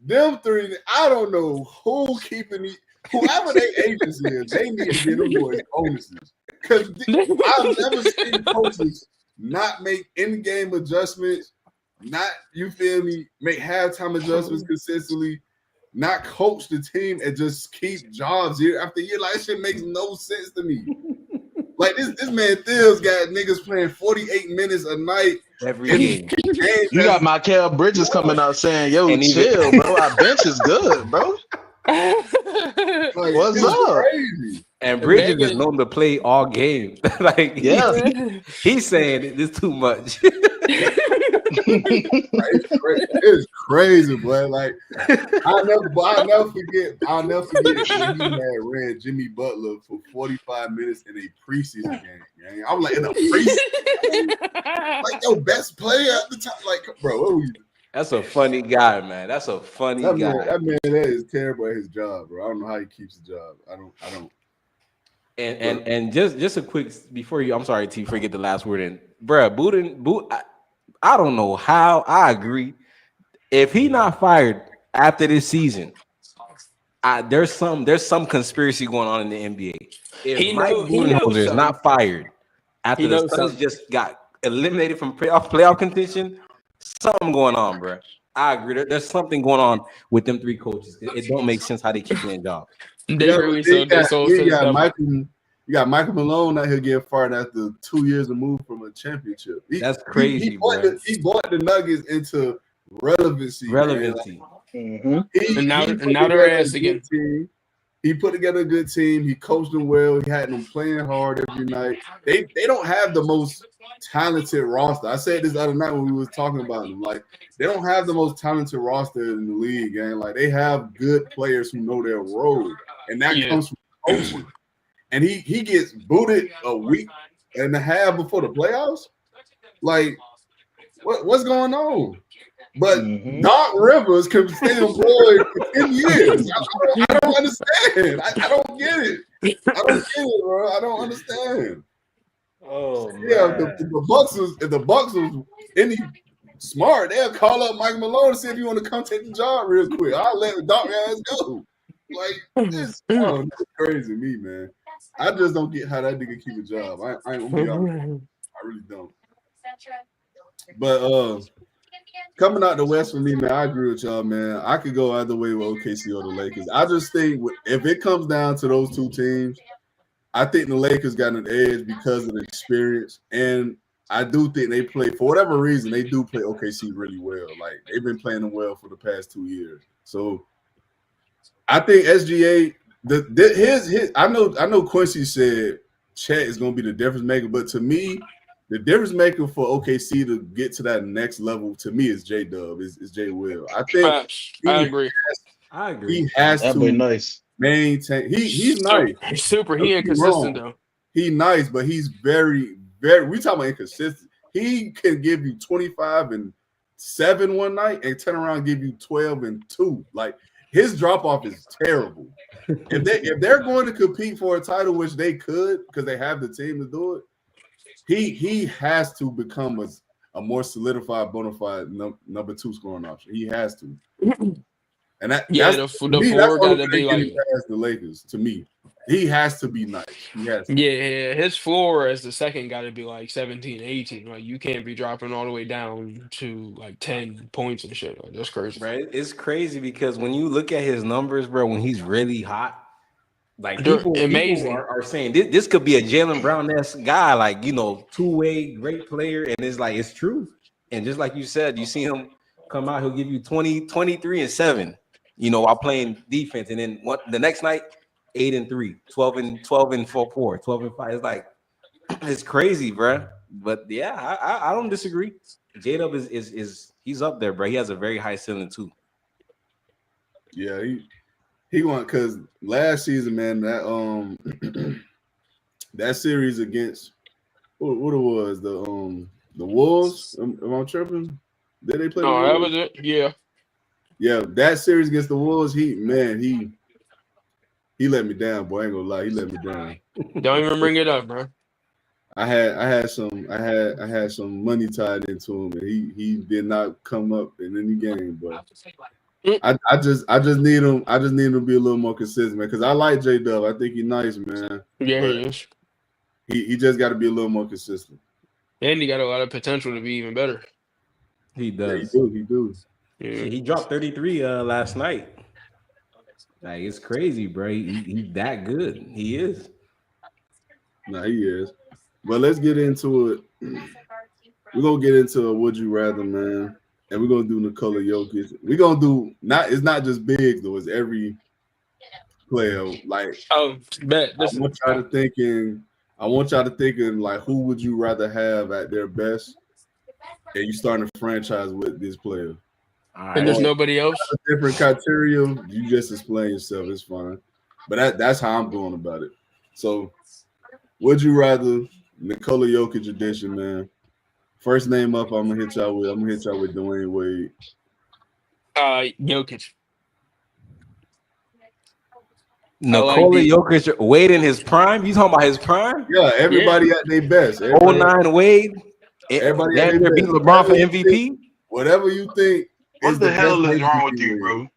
Them three, I don't know who keeping whoever their agents is, they need to get them boys bonuses. Because I've never seen coaches not make in-game adjustments, not, you feel me, make halftime adjustments consistently, not coach the team and just keep jobs year after year. Like, that shit makes no sense to me. Like, this man Thibs got niggas playing 48 minutes a night every game. You got Michael Bridges coming out saying, yo, And even- chill, bro. Our bench is good, bro. Like, What's it's up? crazy. And Bridges is known to play all game. Like, Yeah. he's saying it's too much. It's crazy, boy. Like, I'll never forget when he had ran Jimmy Butler for 45 minutes in a preseason game. I'm like, in a preseason, like your best player at the time. Like, bro, what were you? That's a funny guy, man. That's a funny guy. That man, that is terrible at his job, bro. I don't know how he keeps the job. I don't. And just a quick before you, I'm sorry, T, forget the last word in, bro. I don't know how. I agree. If he not fired after this season, there's some conspiracy going on in the NBA. If Mike Budenholzer is not fired after the Suns just got eliminated from playoff contention, something going on, bro. I agree. There's something going on with them three coaches. It don't make sense how they keep getting jobs. You got Michael Malone out here getting fired after 2 years removed from a championship. That's crazy, he brought the Nuggets into relevancy. Mm-hmm. And now they're ass again. He put together a good team. He coached them well. He had them playing hard every night. They don't have the most talented roster. I said this the other night when we was talking about them. Like, they don't have the most talented roster in the league, and like, they have good players who know their role, and that comes from coaching. And he gets booted a week and a half before the playoffs. Like, what's going on? But Doc Rivers can stay employed for 10 years. I don't understand. I don't get it. I don't get it, bro. I don't understand. Oh, yeah. Man. If the Bucks was any smart, they'll call up Mike Malone and see if you want to come take the job real quick. I'll let Doc ass go. Like, this is crazy to me, man. I just don't get how that nigga keep a job. I ain't gonna be honest. I really don't. But coming out the West for me, man, I agree with y'all, man. I could go either way with OKC or the Lakers. I just think if it comes down to those two teams, I think the Lakers got an edge because of the experience, and I do think they play, for whatever reason, they do play OKC really well. Like they've been playing them well for the past 2 years. So I think SGA, his I know Quincy said Chet is going to be the difference maker, but to me, the difference maker for OKC to get to that next level to me is J Dub, is J Will. I think I agree. He has that to boy nice. maintain. He's nice. He's super. He inconsistent though. He nice, but he's very, very. We talking about inconsistent. He can give you 25 and 7 one night and turn around and give you 12 and 2. Like his drop off is terrible. If they're going to compete for a title, which they could because they have the team to do it, he has to become a more solidified, bona fide number 2 scoring option. He has to. And the floor got to be like the Lakers. To me, he has to be nice. He has to. Yeah, his floor as the second got to be like 17, 18. Like you can't be dropping all the way down to like 10 points and shit. Like, that's crazy. Right? It's crazy because when you look at his numbers, bro, when he's really hot, like people are saying this could be a Jaylen Brown-esque guy, like two-way great player, and it's like it's true. And just like you said, you see him come out, he'll give you 20, 23 and 7. While playing defense, and then the next night, 8 and 3, 12 and 4, 12 and 5. It's like it's crazy, bro. But yeah, I don't disagree. J-Dub is he's up there, bro. He has a very high ceiling too. Yeah, he won because last season, man, that that series against what it was the Wolves. Am I tripping? Did they play? No, that was it. Yeah. Yeah, that series against the Wolves, he let me down, boy. I ain't gonna lie, he let me down. Don't even bring it up, bro. I had some money tied into him, and he did not come up in any game. But I just need him. I just need him to be a little more consistent, man. Because I like J Dub. I think he's nice, man. Yeah, he is. He just got to be a little more consistent. And he got a lot of potential to be even better. He does. Yeah, he do. Yeah, he dropped 33 last night. Like it's crazy, bro. He's that good. He is. Nah, he is. But let's get into it. We're gonna get into a would you rather, man. And we're gonna do Nikola Jokic. We're gonna do it's not just bigs though, it's every player. Like bet. I want y'all to thinking like who would you rather have at their best? And you starting a franchise with this player. And there's nobody else. Different criteria. You just explain yourself. It's fine. But that's how I'm going about it. So, would you rather Nikola Jokic edition, man? First name up, I'm gonna hit y'all with Dwayne Wade. Jokic. Nikola Jokic, Wade in his prime. You talking about his prime? Yeah, everybody at their best. 09 Wade. Everybody beat LeBron for MVP. Whatever you think. What the hell is wrong with you, bro?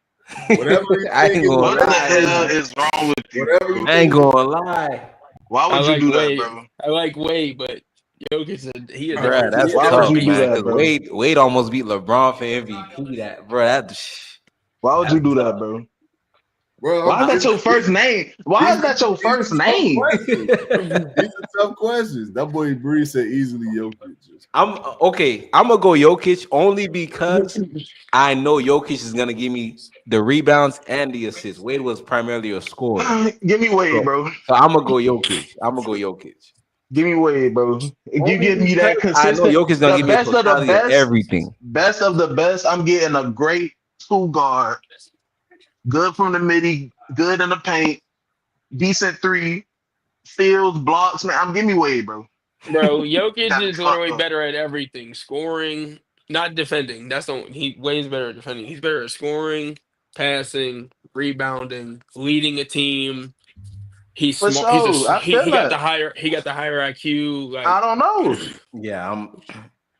Whatever you think. What the hell is wrong with you? I ain't gonna lie. Why would you do that, bro? I like Wade, but Jokic, that's tough, man. Wade almost beat LeBron for MVP. Why would you do that, bro? Bro, why is that your first name? Why is that your first name? These are tough questions. That boy Bree said easily Jokic. I'm gonna go Jokic only because I know Jokic is gonna give me the rebounds and the assists. Wade was primarily a scorer. Give me Wade, bro. So I'm gonna go Jokic. Give me Wade, bro. If you give me that consistent, I know Jokic's gonna give me the totality of everything. Best of the best. I'm getting a great two guard. Good from the midi, good in the paint, decent three, steals, blocks. Man, give me Wade, bro. Bro, Jokic is literally better at everything. Scoring, not defending. Wade's better at defending. He's better at scoring, passing, rebounding, leading a team. He's smart. He got the higher IQ. Like, I don't know. Yeah,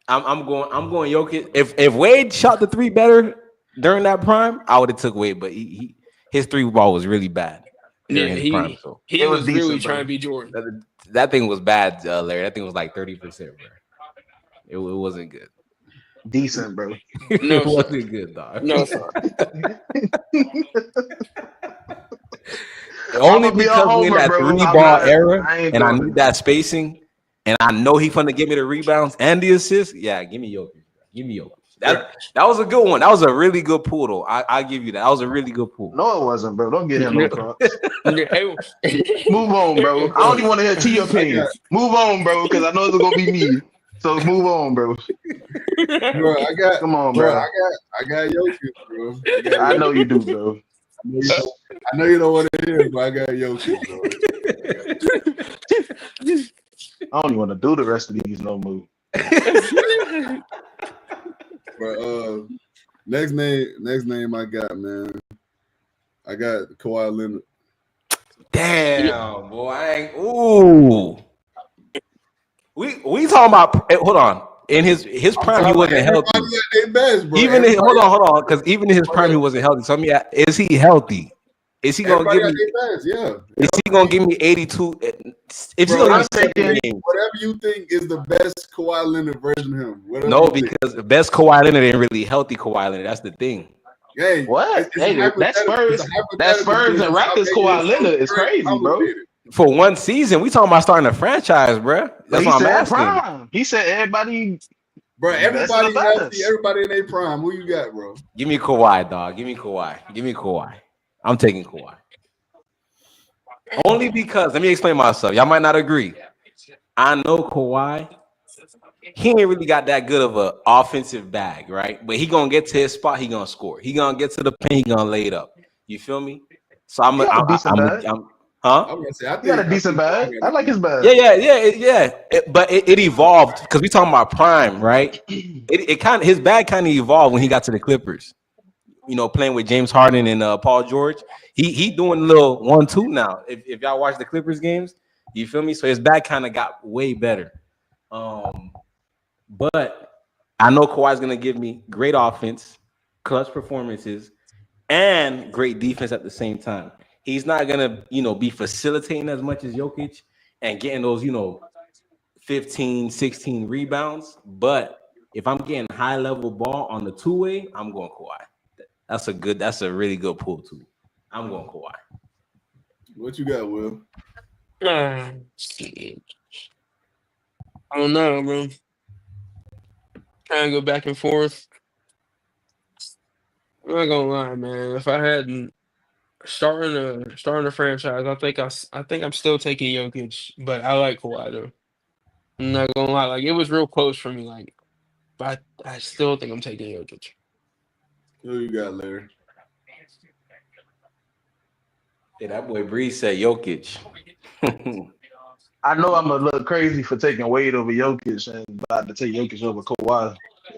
I'm going Jokic. If Wade shot the three better during that prime, I would have took Wade, but his three ball was really bad. Yeah, he was really trying to be Jordan. That thing was bad, Larry. That thing was like 30%, bro. It wasn't good. decent, bro. No, It wasn't good, dog. No, sir. Only I'ma be a because we're in homer, that bro. I'm 3-ball not. era, I ain't and I doing need it. that spacing, and I know he's gonna give me the rebounds and the assists. Yeah, give me Jokic. Give me Jokic. That was a good one. That was a really good pull, though. I give you that. That was a really good pull. No, it wasn't, bro. Don't get him no props. Hey, Move on, bro. I don't even want to hear T I opinion. got, Move on, bro, because I know it's gonna be me. So move on, bro. bro. Come on, Bro. bro. I got Jokic, bro. I got I Jokic. know you do, bro. I know you know what it is, but I got Jokic, bro. I don't even want to do the rest of these no more. But next name I got, man. I got Kawhi Leonard. Damn, boy. I ain't. Ooh. We talking about. Hold on. In his prime, he wasn't healthy. Everybody at their best, bro. Even hold on, because even in his prime, he wasn't healthy. So is he healthy? Is he gonna Everybody give at me? their best, yeah. Is he gonna give me 82? If he's Bro, gonna I'm give me taking 7 games, whatever you think is the best Kawhi Leonard version of him. Whatever no, you think. because the best Kawhi Leonard ain't really healthy Kawhi Leonard. That's the thing. Hey, what? it's Hey, that Spurs and Raptors Kawhi Leonard is crazy, bro. For one season, we talking about starting a franchise, bro. But That's he what I'm said asking. prime. He said everybody. Bro, everybody Best of the healthy, best. everybody in their prime. Who you got, bro? Give me Kawhi, dog. Give me Kawhi. I'm taking Kawhi. Only because, let me explain myself. Y'all might not agree. I know Kawhi, he ain't really got that good of an offensive bag, right? But he gonna get to his spot, he gonna score. He gonna get to the paint, he gonna lay it up. You feel me? So He got a decent bag. huh? I'm gonna say I He got a think decent bag. I like his bag. Yeah. But it evolved because we talking about prime, right? It kind of his bag kind of evolved when he got to the Clippers. You know, playing with James Harden and Paul George. He doing a little 1-2 now. If y'all watch the Clippers games, you feel me? So his bag kind of got way better. But I know Kawhi's gonna give me great offense, clutch performances, and great defense at the same time. He's not gonna, be facilitating as much as Jokic and getting those, 15, 16 rebounds. But if I'm getting high level ball on the two-way, I'm going Kawhi. That's a really good pull too. I'm going Kawhi. What you got, Will? Shit. I don't know, bro. Trying to go back and forth. I'm not gonna lie, man. If I hadn't starting a franchise, I think I'm still taking Jokic, but I like Kawhi though. I'm not gonna lie, like it was real close for me, like, but I still think I'm taking Jokic. Who you got, Larry? Yeah, that boy Breeze said Jokic. I know I'm a little crazy for taking Wade over Jokic and about to take Jokic over Kawhi.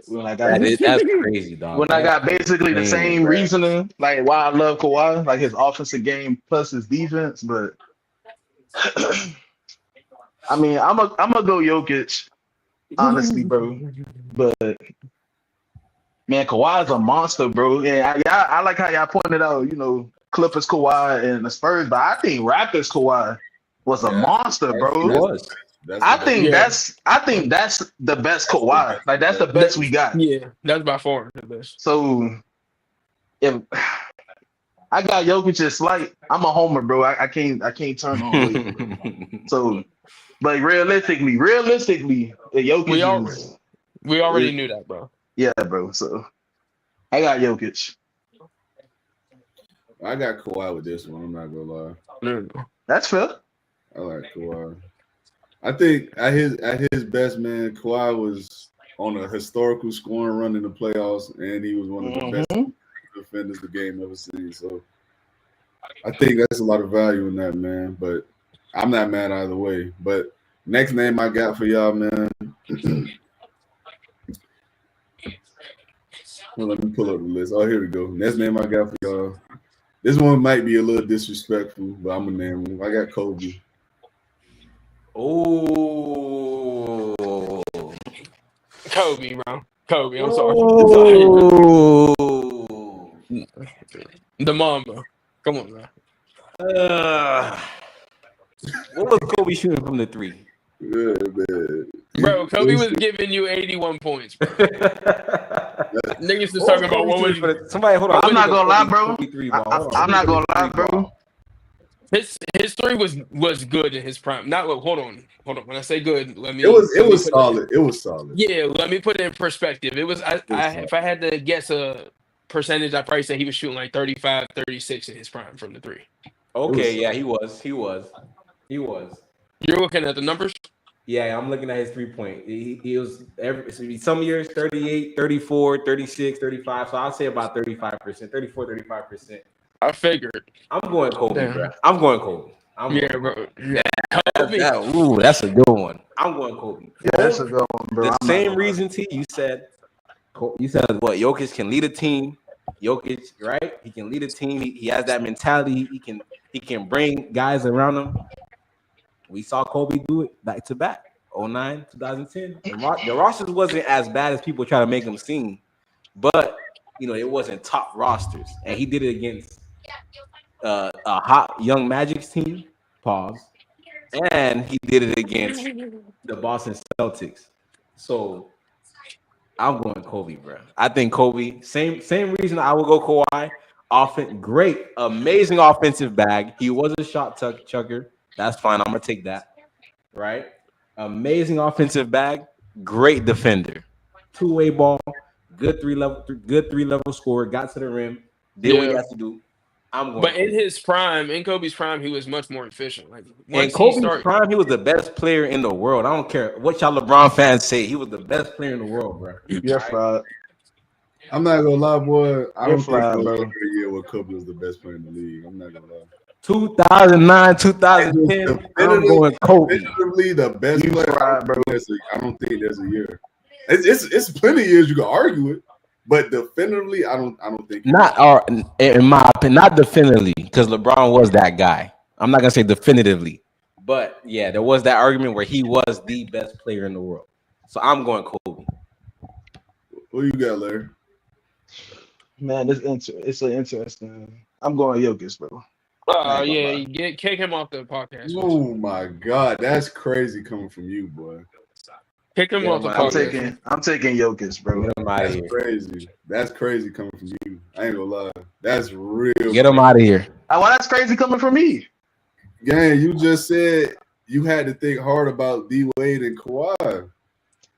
When I got That's crazy, dog. when I got basically the same reasoning, like why I love Kawhi, like his offensive game plus his defense. But I mean, I'm a go Jokic, honestly, bro. But man, Kawhi's a monster, bro. And I like how y'all pointed out, Clippers Kawhi and the Spurs, but I think Raptors Kawhi was a monster, bro. He was. I think that's the best Kawhi. Like that's the best we got. Yeah, that's by far the best. So if I got Jokic is slight, I'm a homer, bro. I can't turn on Wade, bro. So, but realistically, Jokic We already knew that, bro. Yeah, bro. So I got Jokic. I got Kawhi with this one. I'm not gonna lie. No. That's fair. I like Kawhi. I think at his best, man, Kawhi was on a historical scoring run in the playoffs, and he was one of the best defenders the game ever seen. So I think that's a lot of value in that, man. But I'm not mad either way. But next name I got for y'all, man. Well, let me pull up the list. Oh, here we go. Next name I got for y'all. This one might be a little disrespectful, but I'm gonna name him. I got Kobe. Oh, Kobe, bro. Kobe, I'm sorry. The Mamba. Come on, man. What was Kobe shooting from the three? Yeah, man. Bro, Kobe was giving you 81 points, bro. Niggas was talking about what was you. Somebody hold on. I'm not gonna lie, bro. I'm not gonna lie, bro. His three was good in his prime. Not hold on. When I say good, let me. It was solid. It was solid. Yeah, let me put it in perspective. It was. If I had to guess a percentage, I'd probably say he was shooting like 35, 36 in his prime from the three. Okay, yeah, he was. You're looking at the numbers? Yeah, I'm looking at his 3-point. He was some years 38, 34, 36, 35. So I'll say about 35%, 34, 35%. I figured. I'm going Kobe, bro. I'm going Kobe. Bro. Yeah. Ooh, that's a good one. I'm going Kobe. Yeah, that's a good one, bro. The same reason you said what? Jokic can lead a team. Jokic, right? He can lead a team. He has that mentality. He can bring guys around him. We saw Kobe do it back to back, 2009, 2010. The rosters wasn't as bad as people try to make them seem, but it wasn't top rosters, and he did it against a hot young Magic's team. Pause. And he did it against the Boston Celtics. So I'm going Kobe, bro. I think Kobe. Same reason I would go Kawhi. Great, amazing offensive bag. He was a shot chucker. That's fine. I'm gonna take that. Right? Amazing offensive bag. Great defender. Two-way ball. Good three level scorer. Got to the rim. Did what he has to do. But in his prime, in Kobe's prime, he was much more efficient. Like in Kobe's prime, he was the best player in the world. I don't care what y'all LeBron fans say. He was the best player in the world, bro. You're fried. I'm not gonna lie, boy. I don't think bro. year where Kobe was the best player in the league. I'm not gonna lie. 2009, 2010. I'm going Kobe. Definitively the best player, fried, bro. I don't think there's a year. It's plenty of years you can argue it. But definitively, I don't think in my opinion, not definitively, because LeBron was that guy. I'm not gonna say definitively, but yeah, there was that argument where he was the best player in the world. So I'm going Kobe. What you got, Larry? Man, it's an interesting. I'm going Jokic, bro. Kick him off the podcast. Oh my God, that's crazy coming from you, boy. Kick him off the podcast. I'm taking Jokic, bro. That's crazy. That's crazy coming from you. I ain't gonna lie. That's real. Get him out of here. Well, that's crazy coming from me. Gang, you just said you had to think hard about D Wade and Kawhi.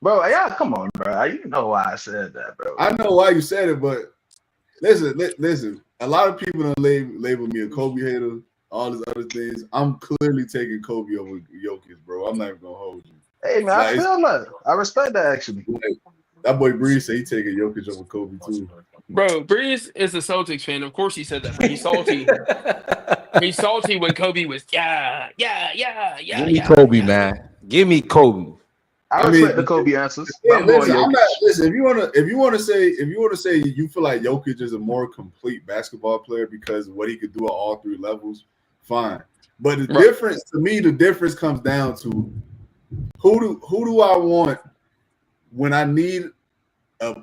Bro, yeah, come on, bro. You know why I said that, bro. I know why you said it, but listen. A lot of people don't label me a Kobe hater, all these other things. I'm clearly taking Kobe over Jokic, bro. I'm not even gonna hold you. Hey, man, I feel that. I respect that, actually. That boy Breeze said he taking Jokic over Kobe, too. Bro, Breeze is a Celtics fan. Of course he said that, but he's salty. He's salty when Kobe was, yeah. Give me Kobe, man. Give me Kobe. I respect the Kobe answers. Listen, if you want to say you feel like Jokic is a more complete basketball player because of what he could do at all three levels, fine. But the difference, to me, the difference comes down to who do I want when I need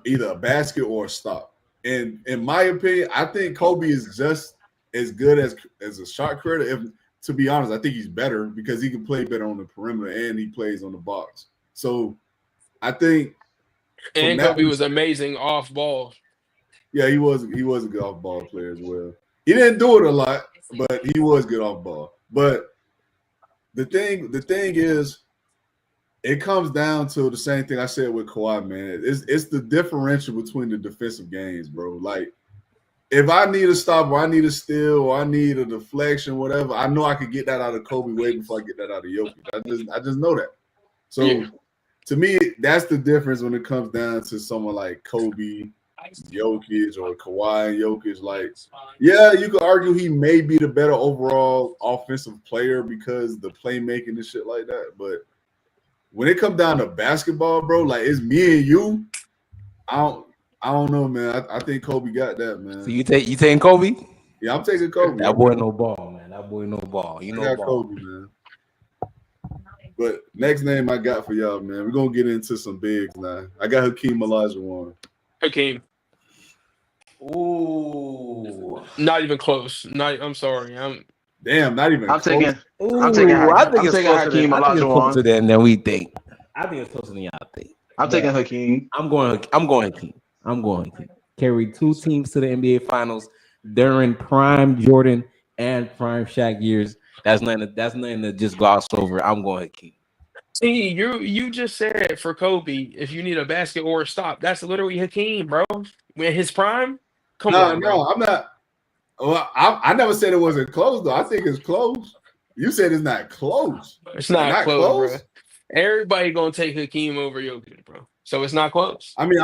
either a basket or a stop? And in my opinion, I think Kobe is just as good as a shot creator. To be honest, I think he's better because he can play better on the perimeter and he plays on the box. So I think and Kobe was amazing off ball. Yeah, he was a good off ball player as well. He didn't do it a lot, but he was good off ball. But the thing is, it comes down to the same thing I said with Kawhi, man. It's the differential between the defensive games, bro. Like, if I need a stop or I need a steal or I need a deflection, whatever, I know I could get that out of Kobe way before I get that out of Jokic. I just know that. So to me, that's the difference when it comes down to someone like Kobe, Jokic, or Kawhi and Jokic. Like, yeah, you could argue he may be the better overall offensive player because the playmaking and shit like that, but when it comes down to basketball, bro, like it's me and you. I don't know, man. I think Kobe got that, man. So you taking Kobe? Yeah, I'm taking Kobe. That boy no ball, man. That boy no ball. You know ball. Kobe, man. But next name I got for y'all, man. We're gonna get into some bigs now. I got Hakeem Olajuwon. Hakeem. Ooh. Not even close. I'm sorry. Damn, not even I'm close. I'm taking Hakeem Olajuwon than we think. I think it's closer than y'all think. I'm taking Hakeem. I'm going Hakeem. Carried 2 teams to the NBA Finals during prime Jordan and prime Shaq years. That's nothing to just gloss over. I'm going Hakeem. See, you just said for Kobe, if you need a basket or a stop, that's literally Hakeem, bro. When his prime, come on, bro. No, I'm not. Well, I never said it wasn't close though. I think it's close. You said it's not close. It's not close, bro. Everybody gonna take Hakeem over Jokic, bro. So it's not close. I mean,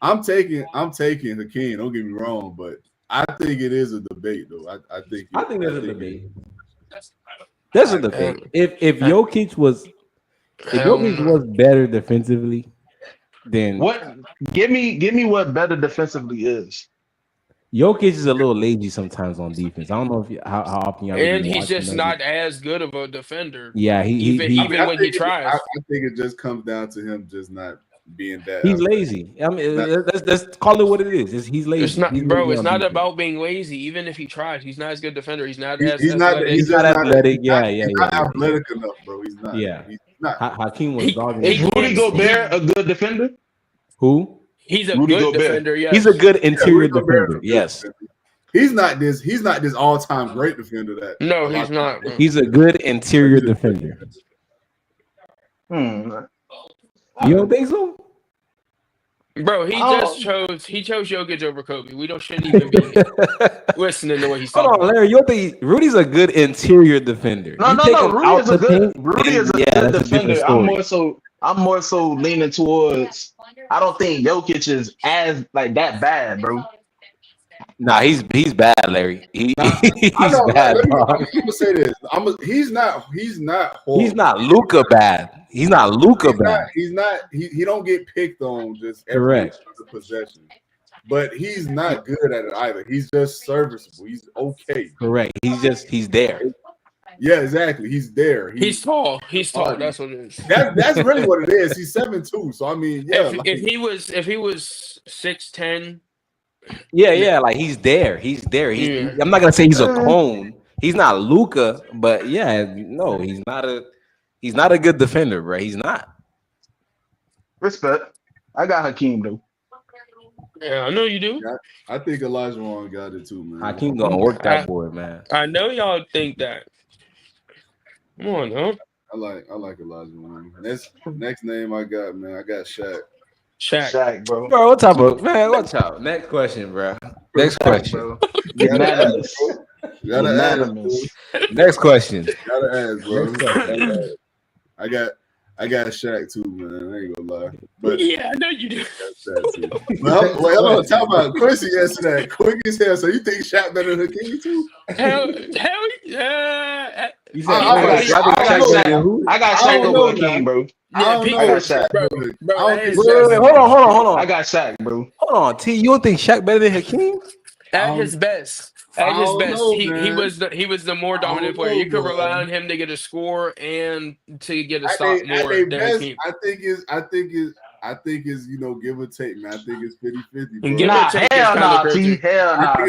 I'm taking Hakeem. Don't get me wrong, but I think it is a debate though. I think there's a debate. There's a debate. If Jokic was better defensively, then what? Give me what better defensively is. Jokic is a little lazy sometimes on defense. I don't know how often y'all. And he's just not as good of a defender. Yeah, even when he tries. I think it just comes down to him just not being that. He's lazy. I mean, let's call it what it is. He's lazy. It's not, he's bro. lazy It's not about being lazy. Even if he tries, he's not as good defender. He's not as athletic. He's not athletic. He's not athletic enough, bro. He's not. Yeah. He's not. Hakeem was dogging. Is Rudy Gobert a good defender? Who? He's a good defender. Yes. He's a good interior defender. Yes. He's not this all-time great defender. No, he's not. Bro. He's a good interior defender. You don't think so? Bro, he chose Jokic over Kobe. Shouldn't even be listening to what he's talking about. Larry, you don't think Rudy's a good interior defender? No. Rudy is a good defender. I'm more so leaning towards. I don't think Jokic is as like that bad, bro. Nah, he's bad, Larry. He's bad. I'm gonna say this. He's not horrible. He's not Luka bad. He's not Luka bad. He's not. He don't get picked on just every possession. But he's not good at it either. He's just serviceable. He's okay. Correct. He's there. Yeah, exactly. He's there. He's tall. That's what it is. That's really what it is. He's 7'2". So I mean, yeah. If he was 6'10". Yeah, like he's there. I'm not gonna say he's a cone. He's not Luka, but yeah, no, he's not a good defender, bro. He's not. Respect. I got Hakeem though. Yeah, I know you do. Yeah, I think Elijah Wan got it too, man. Hakeem gonna work that board, man. I know y'all think that. Come on, no. I like Elijah Wan. Next name I got, man. I got Shaq. Shaq, bro. Bro, what type of man? Watch out. Next question, bro. Next question. Bro. Unanimous. Next question. Gotta ask, bro. I got Shaq too, man. I ain't gonna lie. But yeah, I know you do. Well, I'm talking about Quincy yesterday. Quick as hell. So you think Shaq better than Hakeem too? Hell yeah. I got Shaq over Hakeem, bro. I got Shaq, bro. Hold on. I got Shaq, bro. Hold on, T. You don't think Shaq better than Hakeem? At his best. He was the more dominant player. You could rely on him to get a score and to get a stop more than Hakeem. I think is give or take, man. I think it's 50-50. Hell nah, T. Hell nah,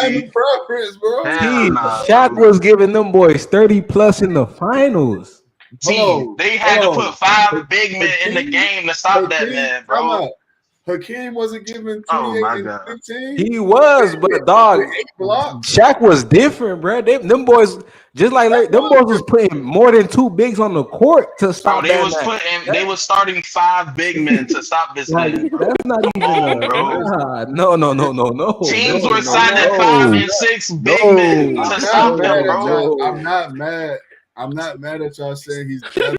T. Preference, bro. Shaq was giving them boys 30 plus in the finals. T. They had to put 5 big men in the game to stop that man, bro. Hakeem wasn't giving 28 and 15. He was, but dog, Shaq was different, bro. Them boys, just like them boys was putting more than 2 bigs on the court to stop. They was starting 5 big men to stop this man. That's not even bro. No. Teams were signing 5 and 6 big men to stop them, bro. I'm not mad at y'all saying he's better.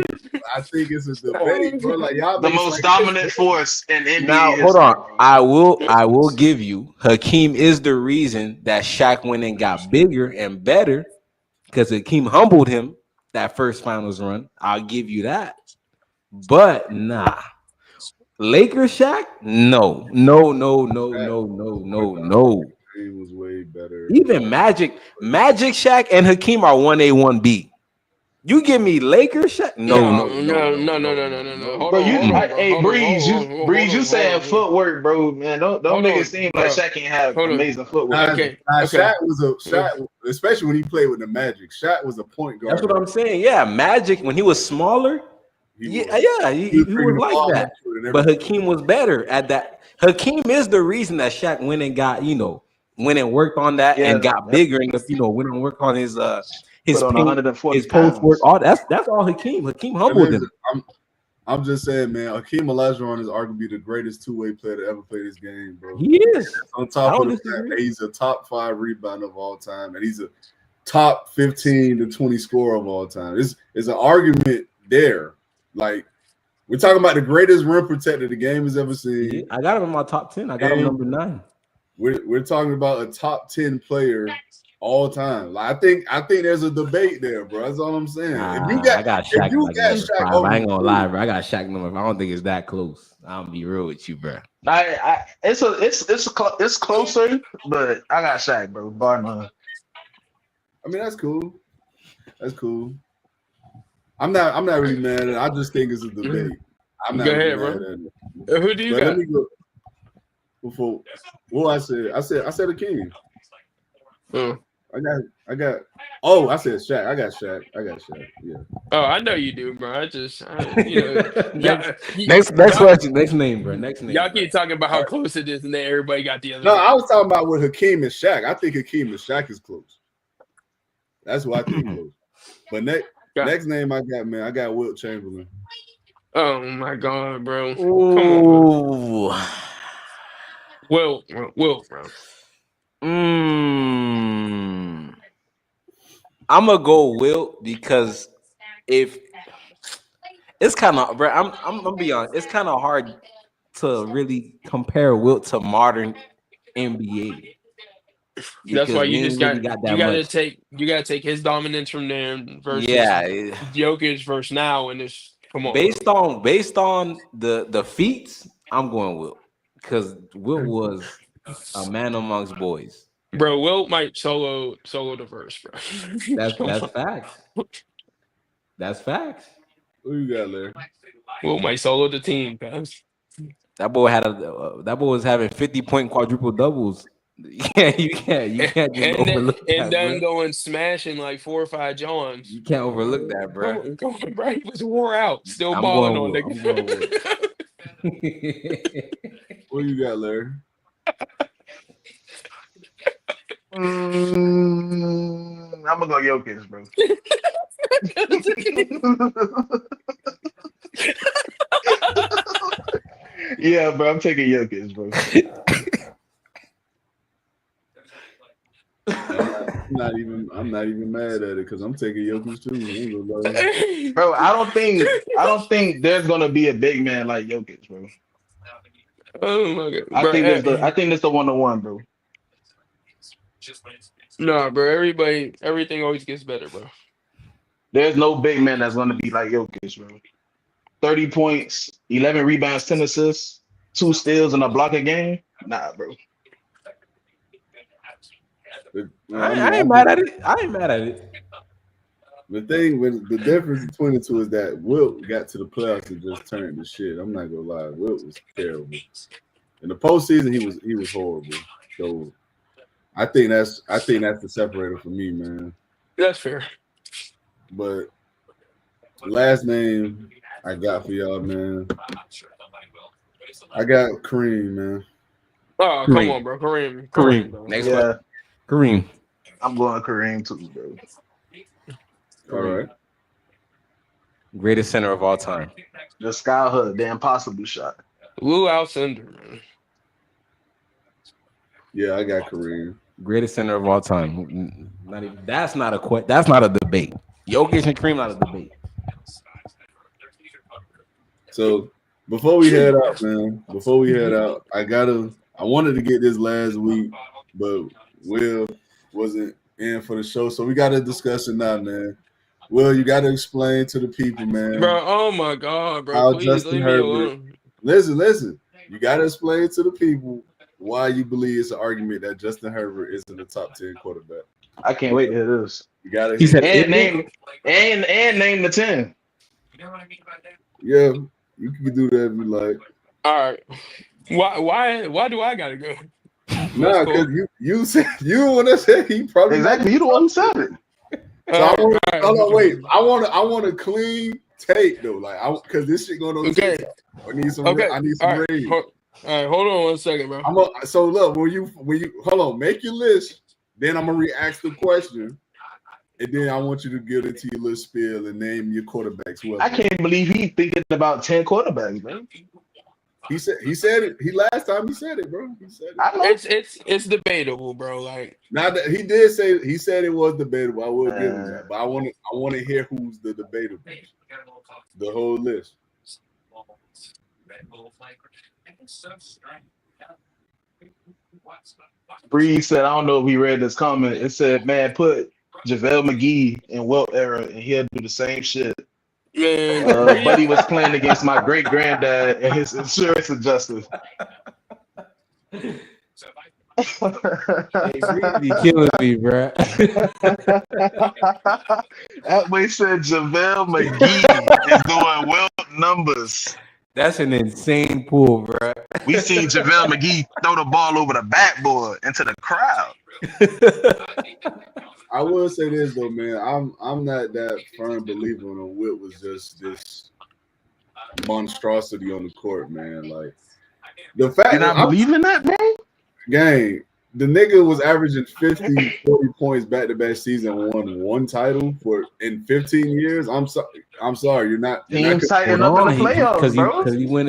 I think it's a debate, bro. Like y'all, the most dominant force in NBA. Now, hold on. I will give you Hakeem is the reason that Shaq went and got bigger and better because Hakeem humbled him that first finals run. I'll give you that. But nah. Lakers Shaq? No. He was way better. Even Magic Shaq and Hakeem are 1A, 1B. You give me Lakers Shaq? No. Hold Bro, on, bro. hey Breeze, you Hold saying on. footwork, bro? Man, don't Hold make it on, seem like bro. Shaq can't have Hold on. amazing footwork. Okay. Shaq was Shaq, especially when he played with the Magic. Shaq was a point guard. That's what I'm saying. Yeah, Magic when he was smaller. He was like that. But Hakeem was better at that. Hakeem is the reason that Shaq went and worked on that and got bigger and went and worked on his Put on paint, 140 his post work. pounds. All that's all Hakeem. Hakeem humbled him. I'm just saying, man. Hakeem Olajuwon is arguably the greatest two-way player to ever play this game, bro. He is. On top of the fact that he's a top 5 rebounder of all time, and he's a top 15 to 20 scorer of all time. It's an argument there. Like, we're talking about the greatest rim protector the game has ever seen. Yeah, I got him in my top 10. I got him number 9. We're talking about a top 10 player all time. Like, I think there's a debate there, bro. That's all I'm saying. I got Shaq. I ain't gonna lie, bro. I got Shaq number 5. I don't think it's that close. I'm gonna be real with you, bro. It's closer, but I got Shaq, bro. Bar none. I mean, that's cool. That's cool. I'm not really mad at it. I just think it's a debate. I'm not go ahead, really bro. mad at it. Who do you But got? let me go before what I said a king. I got I said Shaq. I got Shaq. Yeah. Oh, I know you do, bro. Next question. Next name, bro. Next name. Y'all keep talking about how close it is, and then everybody got the other. No, I was talking about with Hakeem and Shaq. I think Hakeem and Shaq is close. That's what I think close. But next name I got, man, I got Wilt Chamberlain. Oh my God, bro! Ooh. Come on, bro. Wilt, bro. I'm gonna go Wilt because if it's kind of, bro, I'm gonna be honest, it's kind of hard to really compare Wilt to modern NBA. That's why you just gotta take his dominance from there versus Jokic versus now, and it's come on. Based on the feats, I'm going Wilt because Wilt was a man amongst boys. Bro, Wilt might solo the verse, bro. That's facts. That's facts. Who you got, Larry? Wilt might solo the team, guys. That boy was having 50-point quadruple doubles. Yeah, you can't just overlook that. And then going smashing like 4 or 5 Johns. You can't overlook that, bro. Bro, he was wore out, still balling on niggas. What you got, Larry? I'm gonna go Jokic, bro. Yeah, bro. I'm taking Jokic, bro. I'm not even mad at it because I'm taking Jokic too. Bro, I don't think there's gonna be a big man like Jokic, bro. Oh my God. I think that's the 1-on-1, bro. Nah, bro. Everything always gets better, bro. There's no big man that's gonna be like Jokic, bro. 30 points, 11 rebounds, 10 assists, 2 steals, and a block a game. Nah, bro. I ain't mad at it. The difference between the two is that Wilt got to the playoffs and just turned the shit. I'm not gonna lie, Wilt was terrible. In the postseason, he was horrible. So I think that's the separator for me, man. That's fair. But last name I got for y'all, man. I got Kareem, man. Oh, come on, bro. Kareem. Bro. Next one. Kareem. I'm going Kareem too, bro. All right. Greatest center of all time. The sky hood, the impossible shot. Lou Alcindor, man. Yeah, I got Kareem. Greatest center of all time. That's not a debate. Jokic and Kareem, not a debate. So before we head out, man, I wanted to get this last week, but Will wasn't in for the show, so we got to discuss it now, man. Will, you got to explain to the people, man. Bro, oh my God, bro, please leave me alone. Listen. You got to explain to the people why you believe it's an argument that Justin Herbert isn't a top 10 quarterback. I can't wait to hear this. You gotta He hear said, it. And name the 10. Yeah, you can do that if you like. All right. Why do I gotta go? Nah, cool. because you said you when I said he probably Exactly. You the one who said it. So I want All right. hold on, wait. I want a clean take though, like because this shit going on Okay. TikTok. I need some. Okay. I need All some right. rain. All right. Hold on 1 second, bro. So look, when you hold on, make your list. Then I'm gonna re-ask the question, and then I want you to get into your little spiel and name your quarterbacks. Whoever. I can't believe he thinking about 10 quarterbacks, man. He said it. Last time he said it, bro. He said it. I know. It's debatable, bro. Like Now that he said it was debatable. I will give him that, but I want to hear who's the debatable. The whole list. Breeze said, I don't know if he read this comment. It said, man, put JaVale McGee in Wilt era and he'll do the same shit. man, Buddy was playing against my great granddad and his insurance adjuster. Hey, Breeze be killing me, bro. That way said JaVale McGee is doing Wilt numbers. That's an insane pool, bro. We seen JaVale McGee throw the ball over the backboard into the crowd. I will say this though, man. I'm not that firm believer in Wilt was just this monstrosity on the court, man. Like the fact And I believe in that, bro. Gang, the nigga was averaging 50, 40 points back-to-back season, won one title in 15 years. I'm sorry, you're not Teams tighten up in the playoffs, bro. Because he went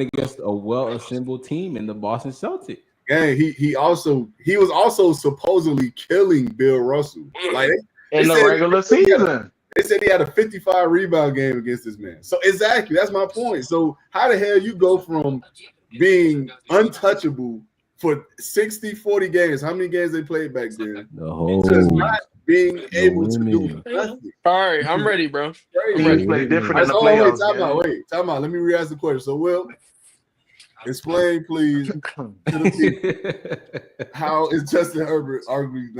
against a well-assembled team in the Boston Celtics. Gang, he was also supposedly killing Bill Russell. Like in the regular season. They said he had a 55 rebound game against this man. So exactly, that's my point. So how the hell you go from being untouchable for 60, 40 games? How many games they played back then? The whole just not being able to do nothing. All right, I'm ready, bro. Teams play different in the playoffs. Time out. Let me re-ask the question. So, Will, explain, please, to the people, how is Justin Herbert arguably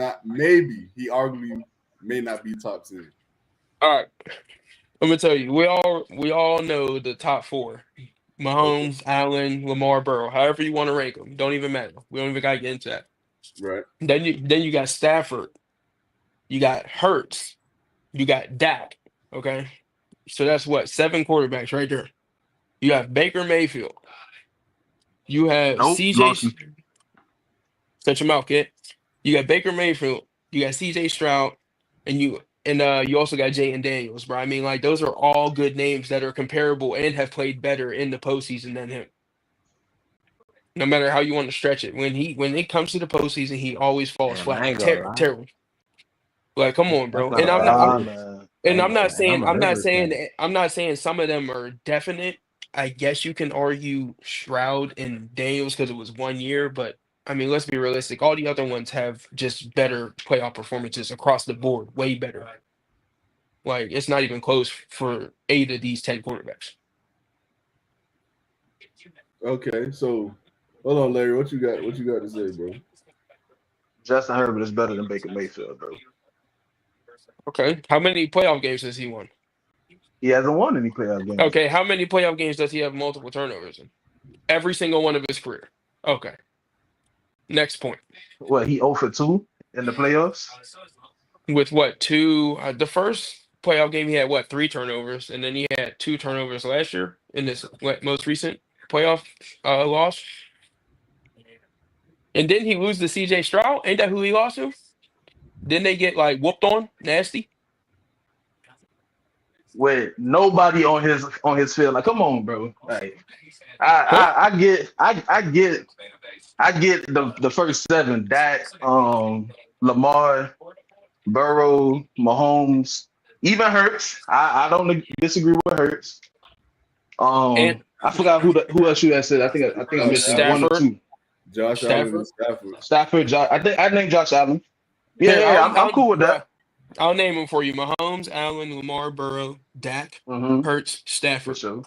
may not be top 10? All right, I'm gonna tell you. We all know the top four: Mahomes, Allen, Lamar, Burrow. However you want to rank them, don't even matter. We don't even gotta get into that. Right. Then you got Stafford, you got Hurts, you got Dak. Okay, so that's what 7 quarterbacks right there. You have Baker Mayfield. You have CJ. Shut your mouth, kid. You got Baker Mayfield. You got CJ Stroud, and you also got Jayden Daniels, bro. I mean, like those are all good names that are comparable and have played better in the postseason than him. No matter how you want to stretch it, when it comes to the postseason, he always falls flat. Terrible. Like, come on, bro. And I'm not saying some of them are definite. I guess you can argue Stroud and Daniels because it was 1 year, but I mean, let's be realistic. All the other ones have just better playoff performances across the board, way better. Like, it's not even close for 8 of these 10 quarterbacks. Okay, so hold on, Larry. What you got to say, bro? Justin Herbert is better than Baker Mayfield, bro. Okay, how many playoff games has he won? He hasn't won any playoff games. Okay, how many playoff games does he have multiple turnovers in? Every single one of his career. Okay. Next point. What, he 0 for 2 in the playoffs? With what, 2? The first playoff game, he had, 3 turnovers, and then he had 2 turnovers last year in this most recent playoff loss. And didn't he lose to CJ Stroud? Ain't that who he lost to? Didn't they get, whooped on? Nasty? With nobody on his field. Like, come on, bro. Like, I get the first 7. Dak, Lamar, Burrow, Mahomes, even Hurts. I don't disagree with Hurts. I forgot who else you had said. I think I missed 1 or 2. Josh Allen and Stafford. I named Josh Allen. Yeah, I'm cool with that. I'll name them for you: Mahomes, Allen, Lamar, Burrow, Dak, Hurts, Stafford. Sure.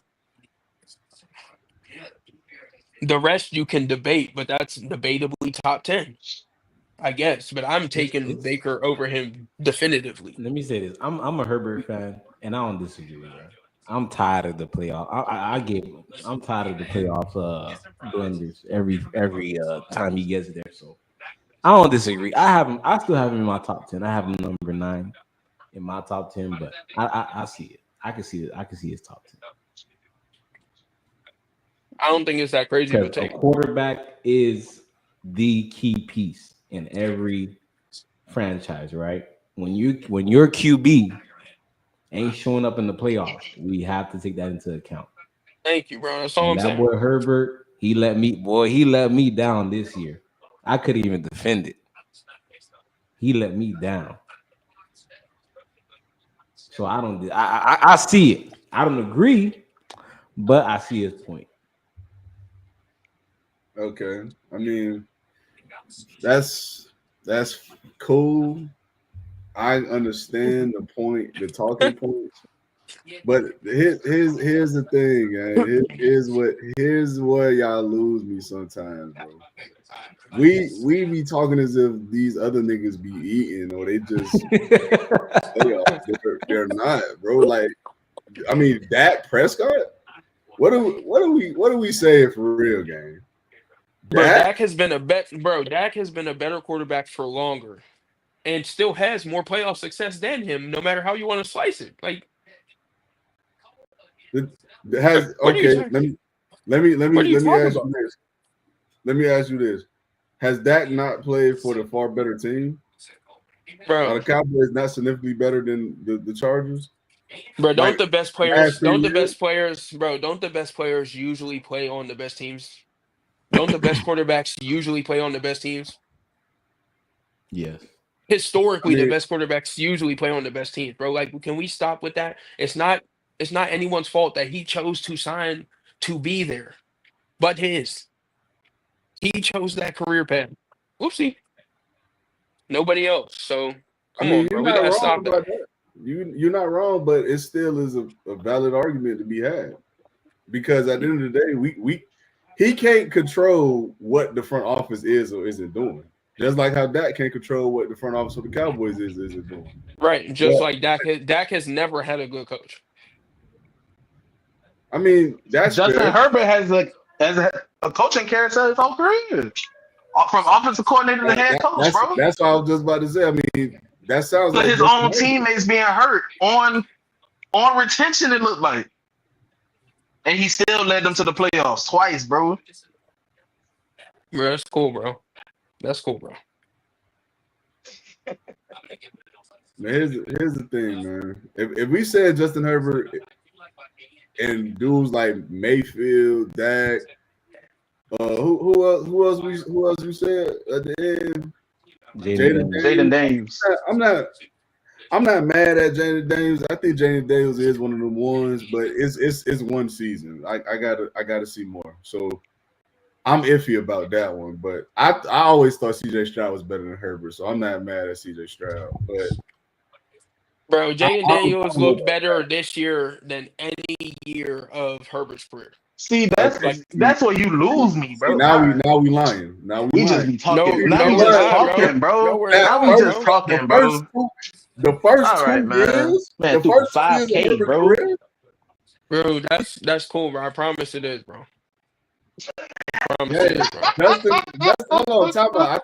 The rest you can debate, but that's debatably top 10. I guess, but I'm taking Baker over him definitively. Let me say this: I'm a Herbert fan, and I don't disagree, bro. I'm tired of the playoff. I get. I'm tired of the playoff blunders every time he gets there. So I don't disagree. I have him. I still have him in my top 10. I have him number 9 in my top 10, but I see it. I can see it. I can see his top 10. I don't think it's that crazy to Because a take. quarterback is the key piece in every franchise, right? When your QB ain't showing up in the playoffs, we have to take that into account. Thank you, bro. That's all I'm That saying. boy Herbert, he let me down this year. I couldn't even defend it. He let me down. So I see it. I don't agree, but I see his point. Okay. I mean, that's cool. I understand the point, the talking point. But here's the thing, guys. Here's where y'all lose me sometimes, bro. We be talking as if these other niggas be eating or they just they're not, bro. Like, I mean, Dak Prescott. What do we say for real, gang? Bro, Dak has been a better quarterback for longer, and still has more playoff success than him. No matter how you want to slice it, like has what are you okay. talking? Let me What are you talking ask about, you this. Let me ask you this: has Dak not played for the far better team? Are bro? the Cowboys not significantly better than the Chargers? Bro, Like don't the best last players? 3 Don't the years? best players, bro? Don't the best players usually play on the best teams? Don't the best quarterbacks usually play on the best teams? Yes. I Historically, the mean, best quarterbacks usually play on the best teams, bro. Like, can we stop with that? It's not anyone's fault that he chose to sign to be there, but his. He chose that career path. Whoopsie. Nobody else. So come on, you're bro. We not gotta wrong stop that. about that. You're not wrong, but it still is a valid argument to be had because at the end of the day, we he can't control what the front office is or isn't doing. Just like how Dak can't control what the front office of the Cowboys is or isn't doing. Right. Just But like Dak has never had a good coach. I mean, that's Justin fair. Herbert has a coaching character his whole career, from offensive coordinator to head coach, bro. That's what I was just about to say. I mean, that sounds But like his Justin own Herbert. teammates being hurt on retention, it looked like, and he still led them to the playoffs twice, bro. Bro, that's cool, bro. That's cool, bro. Man, here's the thing, man. If we said Justin Herbert and dudes like Mayfield, Dak, who else we said at the end? Jaden Jaden Daniels. Daniels. I'm not mad at Jaden Daniels. I think Jaden Daniels is one of the ones, but it's one season. I gotta see more. So I'm iffy about that one. But I always thought CJ Stroud was better than Herbert, so I'm not mad at CJ Stroud. But Bro, Jaden Daniels I'm looked better this year than any year of Herbert's career. See, okay. that's where you lose me, See, bro. now All we right. lying. Now we We just lying. be talking. Now No, we we're just not, bro. talking, No, bro. we're That Now not, we just bro. talking, bro. the first All right, two man. years, Man the threw for first 2 years of 5K, Herbert's bro. career. Bro, that's cool, bro. I promise it is, bro. I promise it Hey, is, bro. Justin, hold on, talk about.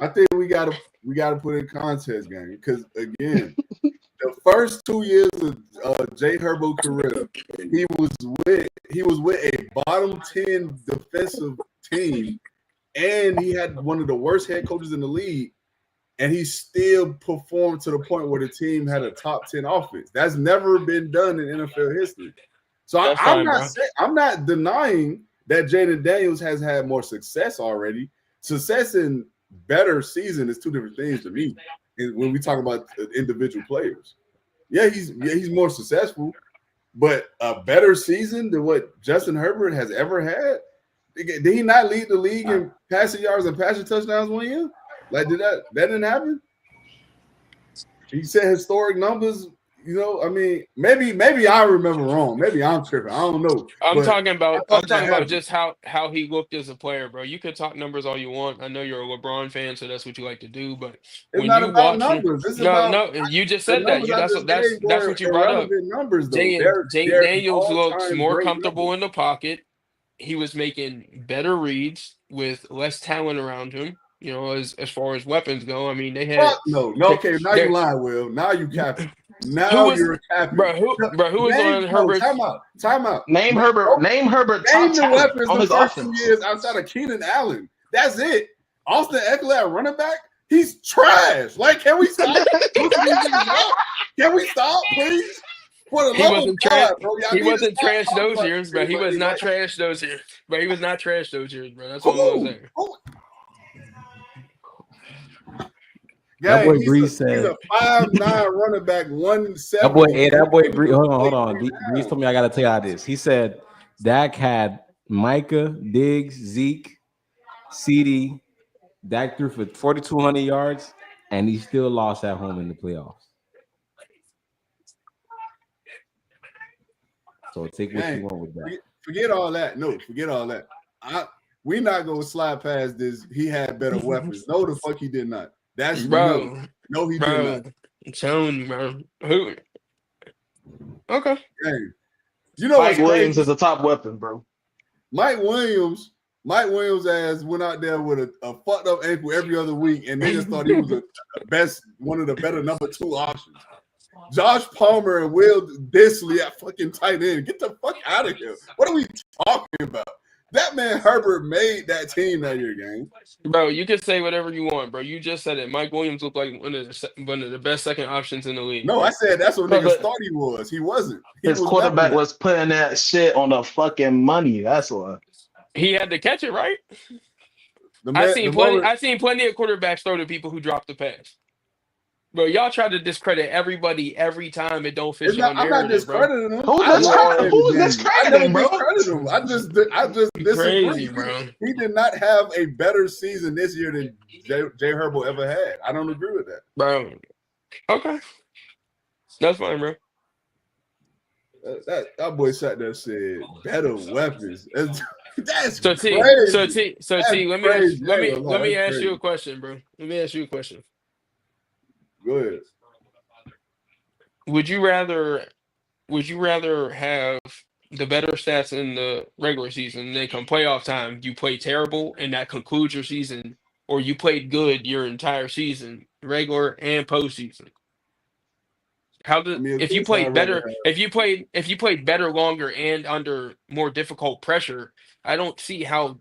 I think we gotta put in context, gang, because again, the first 2 years of Jay Herbo's career, he was with a bottom 10 defensive team, and he had one of the worst head coaches in the league, and he still performed to the point where the team had a top 10 offense. That's never been done in NFL history. So That's fine, bro. I'm not denying that Jaden Daniels has had more success already. Success in better season is two different things to me. And when we talk about individual players, he's more successful, but a better season than what Justin Herbert has ever had. Did he not lead the league in passing yards and passing touchdowns one year? Like, that didn't happen? He set historic numbers You know, I mean, maybe I remember wrong. Maybe I'm tripping. I don't know. I'm But talking I about thought that happened. just how he looked as a player, bro. You could talk numbers all you want. I know you're a LeBron fan, so that's what you like to do. But It's when not you about watch him, numbers. It's about no, you just the said that. numbers You I just gave that's were what you brought up. irrelevant numbers, though. Jay They're Daniels looks all-time more great comfortable numbers. in the pocket. He was making better reads with less talent around him. You know, as far as weapons go, I mean, they had Fuck no. they, Okay, now you they lying, Will. Now you capping. who Now was you're capping. who was Name on no, Herbert's. time out. Time out. Name No, Herbert. no, Name Herbert top name the talent weapons on the his first 2 offense. years outside of Keenan Allen. That's it. Austin Eckler at running back, he's trash. Like, can we stop listening to these up? Can we stop, please? For the He love of wasn't God, trash. bro. Y'all He need to wasn't stop trash talking those about years, this but he like was they not like trash those years. But he was not trash those years, bro. That's all I'm who? saying. Who? That Gang, boy Breeze he's said. a 5'9" running back, That boy, 170. hey, that boy Breeze. Hold on. Play Breeze down. told me I gotta tell y'all this. He said Dak had Micah, Diggs, Zeke, CD. Dak threw for 4,200 yards, and he still lost at home in the playoffs. So take what you Gang, want with that. forget all that. No, forget all that. We not gonna slide past this. He had better weapons. No, the fuck he did not. That's no. Bro, No, he did bro, not. I'm telling you, bro. Who? Okay. Gang. You know Mike what's Williams crazy? is a top weapon, bro. Mike Williams ass went out there with a fucked up ankle every other week, and niggas thought he was one of the better number 2 options. Josh Palmer and Will Disley at fucking tight end. Get the fuck out of here. What are we talking about? That man Herbert made that team that year, gang. Bro, you can say whatever you want, bro. You just said it. Mike Williams looked like one of the best second options in the league. No, bro. I said that's what But niggas thought he was. He wasn't. He his was never quarterback that. was putting that shit on the fucking money. That's why. He had to catch it, right? The moment I seen plenty of quarterbacks throw to people who dropped the pass. Bro, y'all try to discredit everybody every time it don't fit it's your not, I'm not narrative, bro. discrediting him. Who's I love David who's Daniels. I never discrediting, bro? discredited him. I just disagree. Crazy, bro. He did not have a better season this year than Jay Herbert ever had. I don't agree with that. Bro. Okay. That's fine, bro. That boy sat there and said better weapons. That's So crazy. T, let me ask crazy. you a question, bro. Let me ask you a question. Go ahead. Would you rather have the better stats in the regular season, and then come playoff time, you play terrible and that concludes your season, or you played good your entire season, regular and postseason? How I did mean, of if you course I'd played rather better have. if you played better longer and under more difficult pressure, I don't see how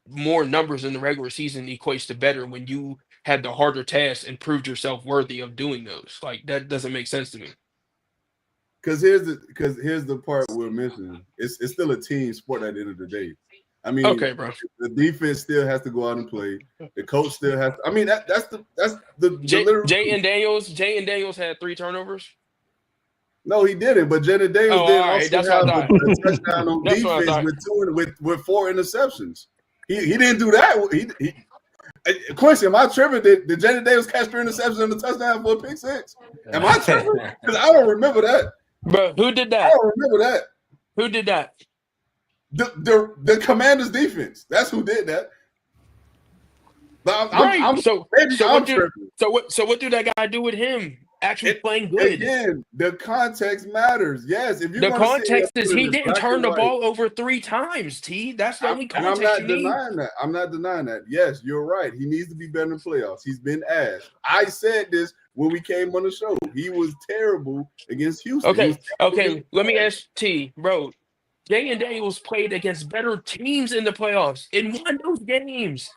more numbers in the regular season equates to better when you had the harder tasks and proved yourself worthy of doing those. Like that doesn't make sense to me. Because here's the part we're missing. It's still a team sport at the end of the day. I mean, Okay, bro. the defense still has to go out and play. The coach still has to. I mean, that's the literal. Jay and Daniels had 3 turnovers. No, he didn't. But Jaden Daniels Oh, did all right. also That's what I have thought. a touchdown on That's what I defense thought. with 4 interceptions. He didn't do that. Quincy, am I tripping? Did Jaden Daniels catch 3 interceptions and a touchdown for a pick 6? Am I tripping? Because I don't remember that. Bro, who did I that? don't remember that. Who did that? The Commanders defense. That's who did that. But So what do that guy do with him? Actually playing good. Again, the context matters. Yes, if you The want to context sit is here he and didn't black turn and the white, ball over 3 times. T. That's the only and I'm context not you need. denying that. I'm not denying that. Yes, you're right. He needs to be better in playoffs. He's been asked. I said this when we came on the show. He was terrible against Houston. Okay. Let me ask T, bro. Jay and Daniels played against better teams in the playoffs and won those games.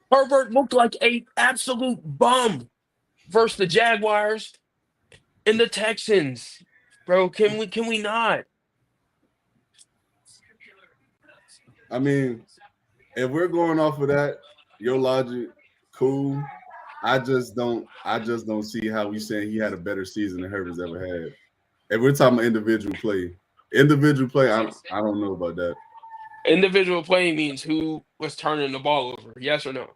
Herbert looked like an absolute bum versus the Jaguars and the Texans. Bro, can we not? I mean, if we're going off of that, your logic, cool. I just don't see how we saying he had a better season than Herbert's ever had. If we're talking about individual play, I don't know about that. Individual play means who was turning the ball over. Yes or no?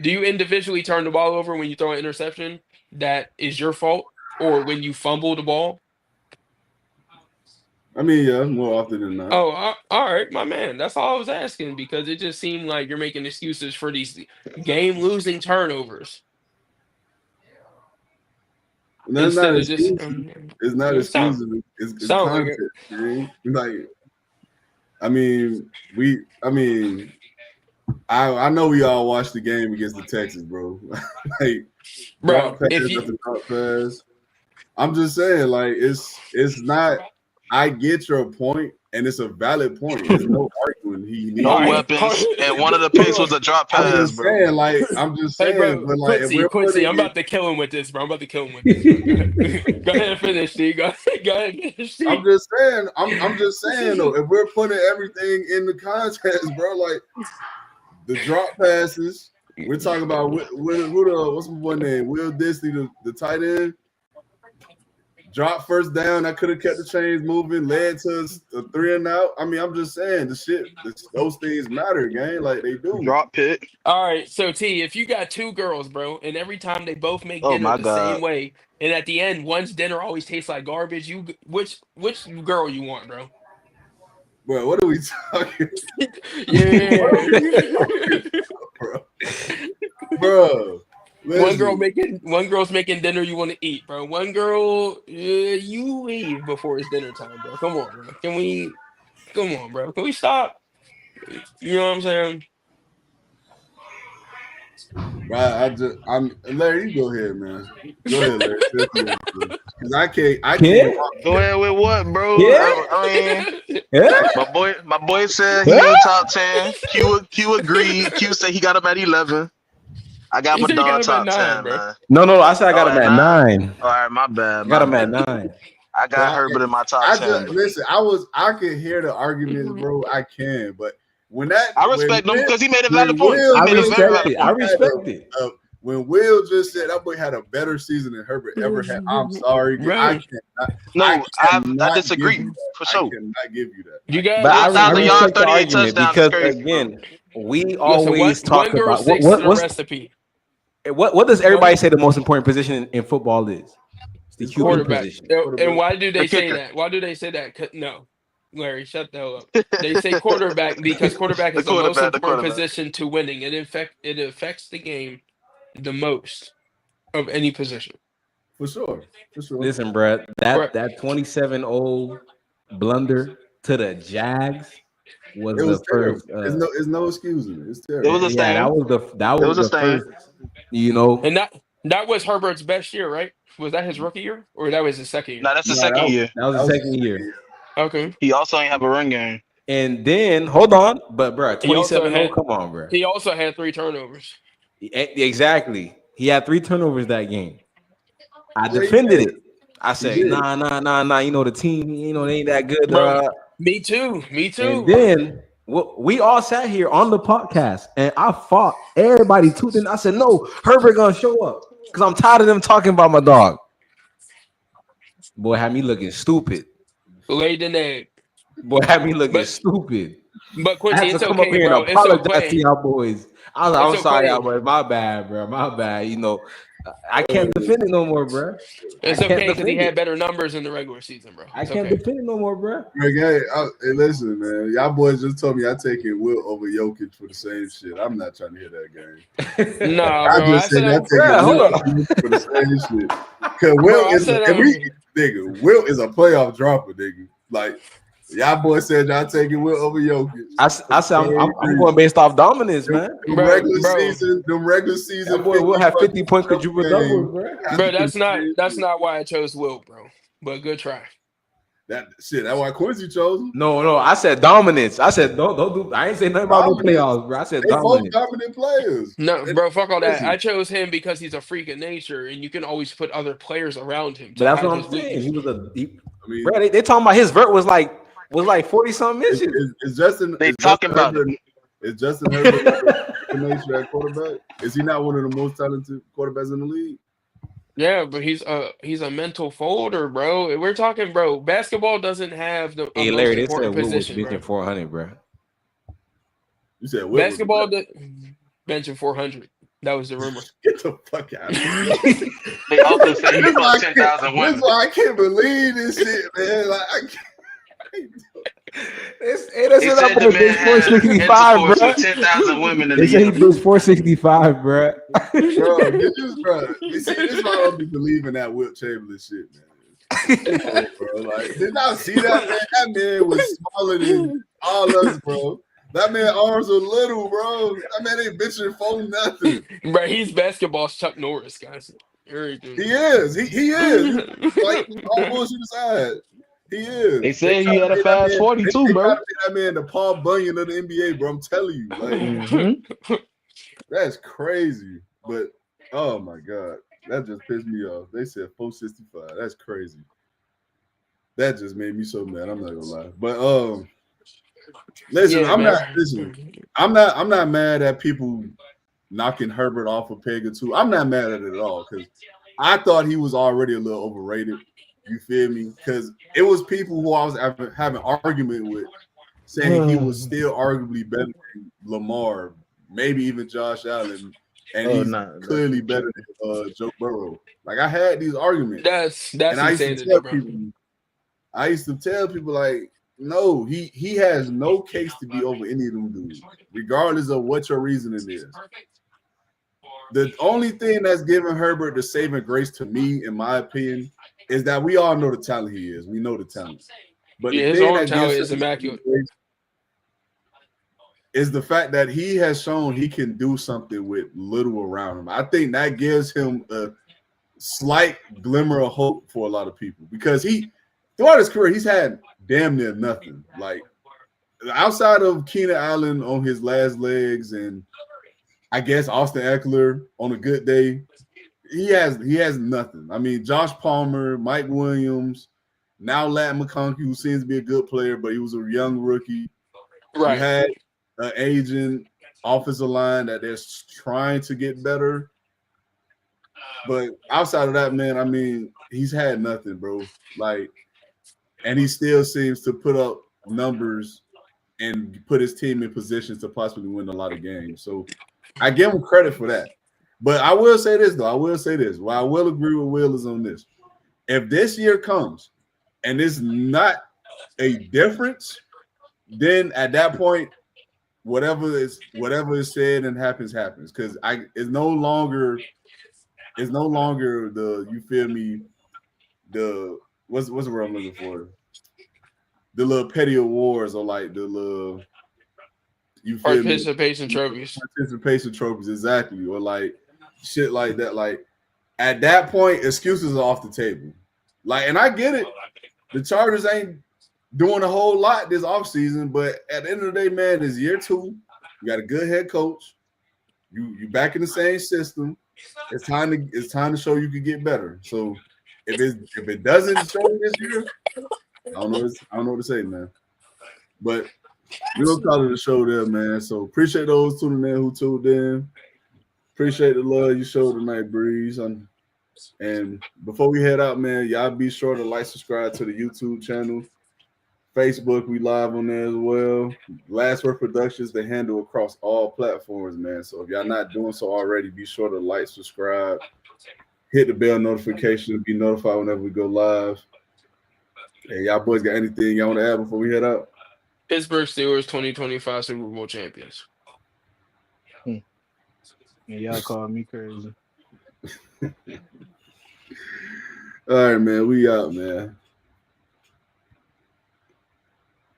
Do you individually turn the ball over when you throw an interception? that is your fault, or when you fumble the ball? I mean, yeah, more often than not. Oh, all right, my man. That's all I was asking because it just seemed like you're making excuses for these game-losing turnovers That's not instead of just. excuses. It's not Sound excuses. It's sound like content, it. man. Like, I mean, I know we all watched the game against the Texans, bro. Like, Bro, drop pass if after you drop pass. I'm just saying, like, it's not. I get your point, and it's a valid point. There's no arguing. He No all needs. right, weapons, and one of the picks was a drop I'm pass, just bro. saying, like, but like, if we're Quincy, putting I'm it, about to kill him with this, bro. I'm about to kill him with this, bro. Go ahead, go ahead and finish, D. Go ahead and finish, D. I'm just saying, I'm just saying though, if we're putting everything in the context, bro, like the drop passes, we're talking about what's my boy name? Will Disley, the tight end. Drop first down. I could have kept the chains moving, led to a 3 and out. I mean, I'm just saying those things matter, gang. Like they do. Drop pick. All right, so T, if you got two girls, bro, and every time they both make Oh dinner my the same God. way, and at the end, one's dinner always tastes like garbage, which girl you want, bro? Bro, what are we talking? Yeah. Bro? Bro, listen. One girl's making dinner you want to eat, bro. One girl, you leave before it's dinner time, bro. Come on, bro. Come on, bro. Can we stop? You know what I'm saying? Right, I'm Larry. You go ahead, man. Go ahead, Larry. Because I can't. Yeah. Go ahead with what, bro? Yeah. I mean, Yeah. my boy said he ain't top 10. Q agreed. Q said he got him at 11. I got You my said you got dog him at top 9, 10, bro. man. No, I said I got Oh, him at at 9? 9. All right, my bad. I got him at 9. I got Herbert in my top 10. Listen. I can hear the arguments, bro. I can, but when I respect him because he made a valid point. Will He I made a very respect valid it. I point. respect it. When Will just said that boy had a better season than Herbert ever had, I'm sorry, I Right. cannot. No, I cannot disagree give you that. for sure. I cannot give you that. You got But I 1,000 yards, respect the 38 argument touchdowns is because crazy, bro. again, we listen. always One talk girl about sticks to the recipe. what does everybody One say the most important position in football is? It's the It's QB quarterback. position. And why do The they say kicker. that? Why do they say that? No, Larry, shut the hell up. They say quarterback because quarterback The is the most quarterback. important position to winning. It affects the game the most of any position. For sure. Listen, bro, Right. that 27-0 blunder to the Jags was It the was terrible. first. It's no excusing it. It's It terrible. was a Yeah, stain. that It was was a the stain. first. You know, And that was Herbert's best year, right? Was that his rookie year or that was his second year? Now that's the No, second year. that was the second year. Okay. He also ain't have a run game. And then hold on, but bro, He also 27-0, come on, bro. He also had 3 turnovers. Exactly. He had 3 turnovers that game. I Yeah, he defended did. it. I said, did. nah. You know the team, they ain't that good. Bro, me too. And then we all sat here on the podcast, and I fought everybody tooth and I said, no, Herbert gonna show up because I'm tired of them talking about my dog. Boy, had me looking stupid. Laid an egg. Boy, had me looking stupid. But I Quincy, had to it's come up okay, here bro. and It's apologize to okay. y'all boys. I was like, It's I'm sorry, okay. y'all boys. My bad, bro. My bad. You know, I can't defend it no more, bro. It's I can't okay because he defend had it. better numbers in the regular season, bro. I It's can't okay. defend it no more, bro. Hey, listen, man. Y'all boys just told me I taking Will over Jokic for the same shit. I'm not trying to hear that game. Nah, I bro. just said I taking hold Will on. over Jokic for the same shit. Cause Bro, I said Will is a playoff dropper, nigga. Like y'all boys said y'all taking Will over Jokic. I said I'm going based off dominance, man. Them Bro, regular season. That boy will have 50 point fucking quadruple doubles, bro. Bro, that's not why I chose Will, bro. But good try. That's why Quincy chose him. No. I said dominance. I said don't do. I ain't say nothing about no playoffs, bro. I said They both dominance. dominant players. No, bro, fuck all that. Listen. I chose him because he's a freak of nature, and you can always put other players around him. But that's what I'm saying. He was bro. They talking about his vert was like 40 something inches. Is Justin? They is talking Justin about Herbert, Is Justin Herbert nature at quarterback? Is he not one of the most talented quarterbacks in the league? Yeah, but he's a mental folder, bro. We're talking, bro. Basketball doesn't have the Hey, most Larry, they said important Will was position, bro. benching 400, bro. You said Will Basketball benching 400. That was the rumor. Get the fuck out of here. They also say he fucked 10,000 women. That's why I can't believe this shit, man. Like, I can't. They They said the man had 465, intercourse bro. with 10,000 women in They a say he year. bitched 465, bro. Bro, you see, this is why I don't be believing that Wilt Chamberlain shit, man. Come on, bro. Like, did y'all see that, man? That man was smaller than all us, bro. That man arms are little, bro. That man ain't bitching for nothing. Bro, he's basketball's Chuck Norris, guys. Everything. He is. He is. Like, all bullshit aside, he is. They said he had a fast 42, they bro. try to make that man the Paul Bunyan of the NBA, bro. I'm telling you, like, that's crazy. But oh my god, that just pissed me off. They said 465. That's crazy. That just made me so mad. I'm not gonna lie. But listen, Yeah, I'm not mad at people knocking Herbert off a peg or two. I'm not mad at it at all because I thought he was already a little overrated. You feel me? Because it was people who I was having an argument with saying he was still arguably better than Lamar, maybe even Josh Allen, and he's clearly better than Joe Burrow. Like, I had these arguments. That's and I insanity, I used to tell people like, no, he has no case to be over any of them dudes, regardless of what your reasoning is. The only thing that's giving Herbert the saving grace to me, in my opinion, is that we all know the talent he is. We know the talent. But yeah, the his thing arm that talent gives is immaculate. Is the fact that he has shown he can do something with little around him. I think that gives him a slight glimmer of hope for a lot of people because throughout his career, he's had damn near nothing. Like, outside of Keenan Allen on his last legs and I guess Austin Eckler on a good day, he has nothing. I mean, Josh Palmer, Mike Williams, now Lat McConkey, who seems to be a good player, but he was a young rookie. Right. You had an aging offensive line that they're trying to get better. But outside of that, man, I mean, he's had nothing, bro. Like, and he still seems to put up numbers and put his team in positions to possibly win a lot of games. So I give him credit for that. But I will say this, though. Well, I will agree with Will is on this. If this year comes and it's not a difference, then at that point, whatever is said and happens. Because it's no longer the, you feel me, the what's the word I'm looking for? The little petty awards or like the little, you feel participation trophies. Participation trophies, exactly. Or like shit like that. Like, at that point, excuses are off the table. Like, and I get it. The Chargers ain't doing a whole lot this offseason, but at the end of the day, man, it's year 2. You got a good head coach. You back in the same system. It's time to show you can get better. So if it doesn't show this year, I don't know what to say, man. But we're gonna call it a show there, man. So appreciate those tuning in who tuned in. Appreciate the love you showed tonight, Breeze. And before we head out, man, y'all be sure to like, subscribe to the YouTube channel. Facebook, we live on there as well. LastWord Productions, they handle across all platforms, man. So if y'all not doing so already, be sure to like, subscribe, hit the bell notification to be notified whenever we go live. Hey, y'all boys got anything y'all want to add before we head out? Pittsburgh Steelers 2025 Super Bowl champions. Yeah, y'all call me crazy. All right, man. We out, man.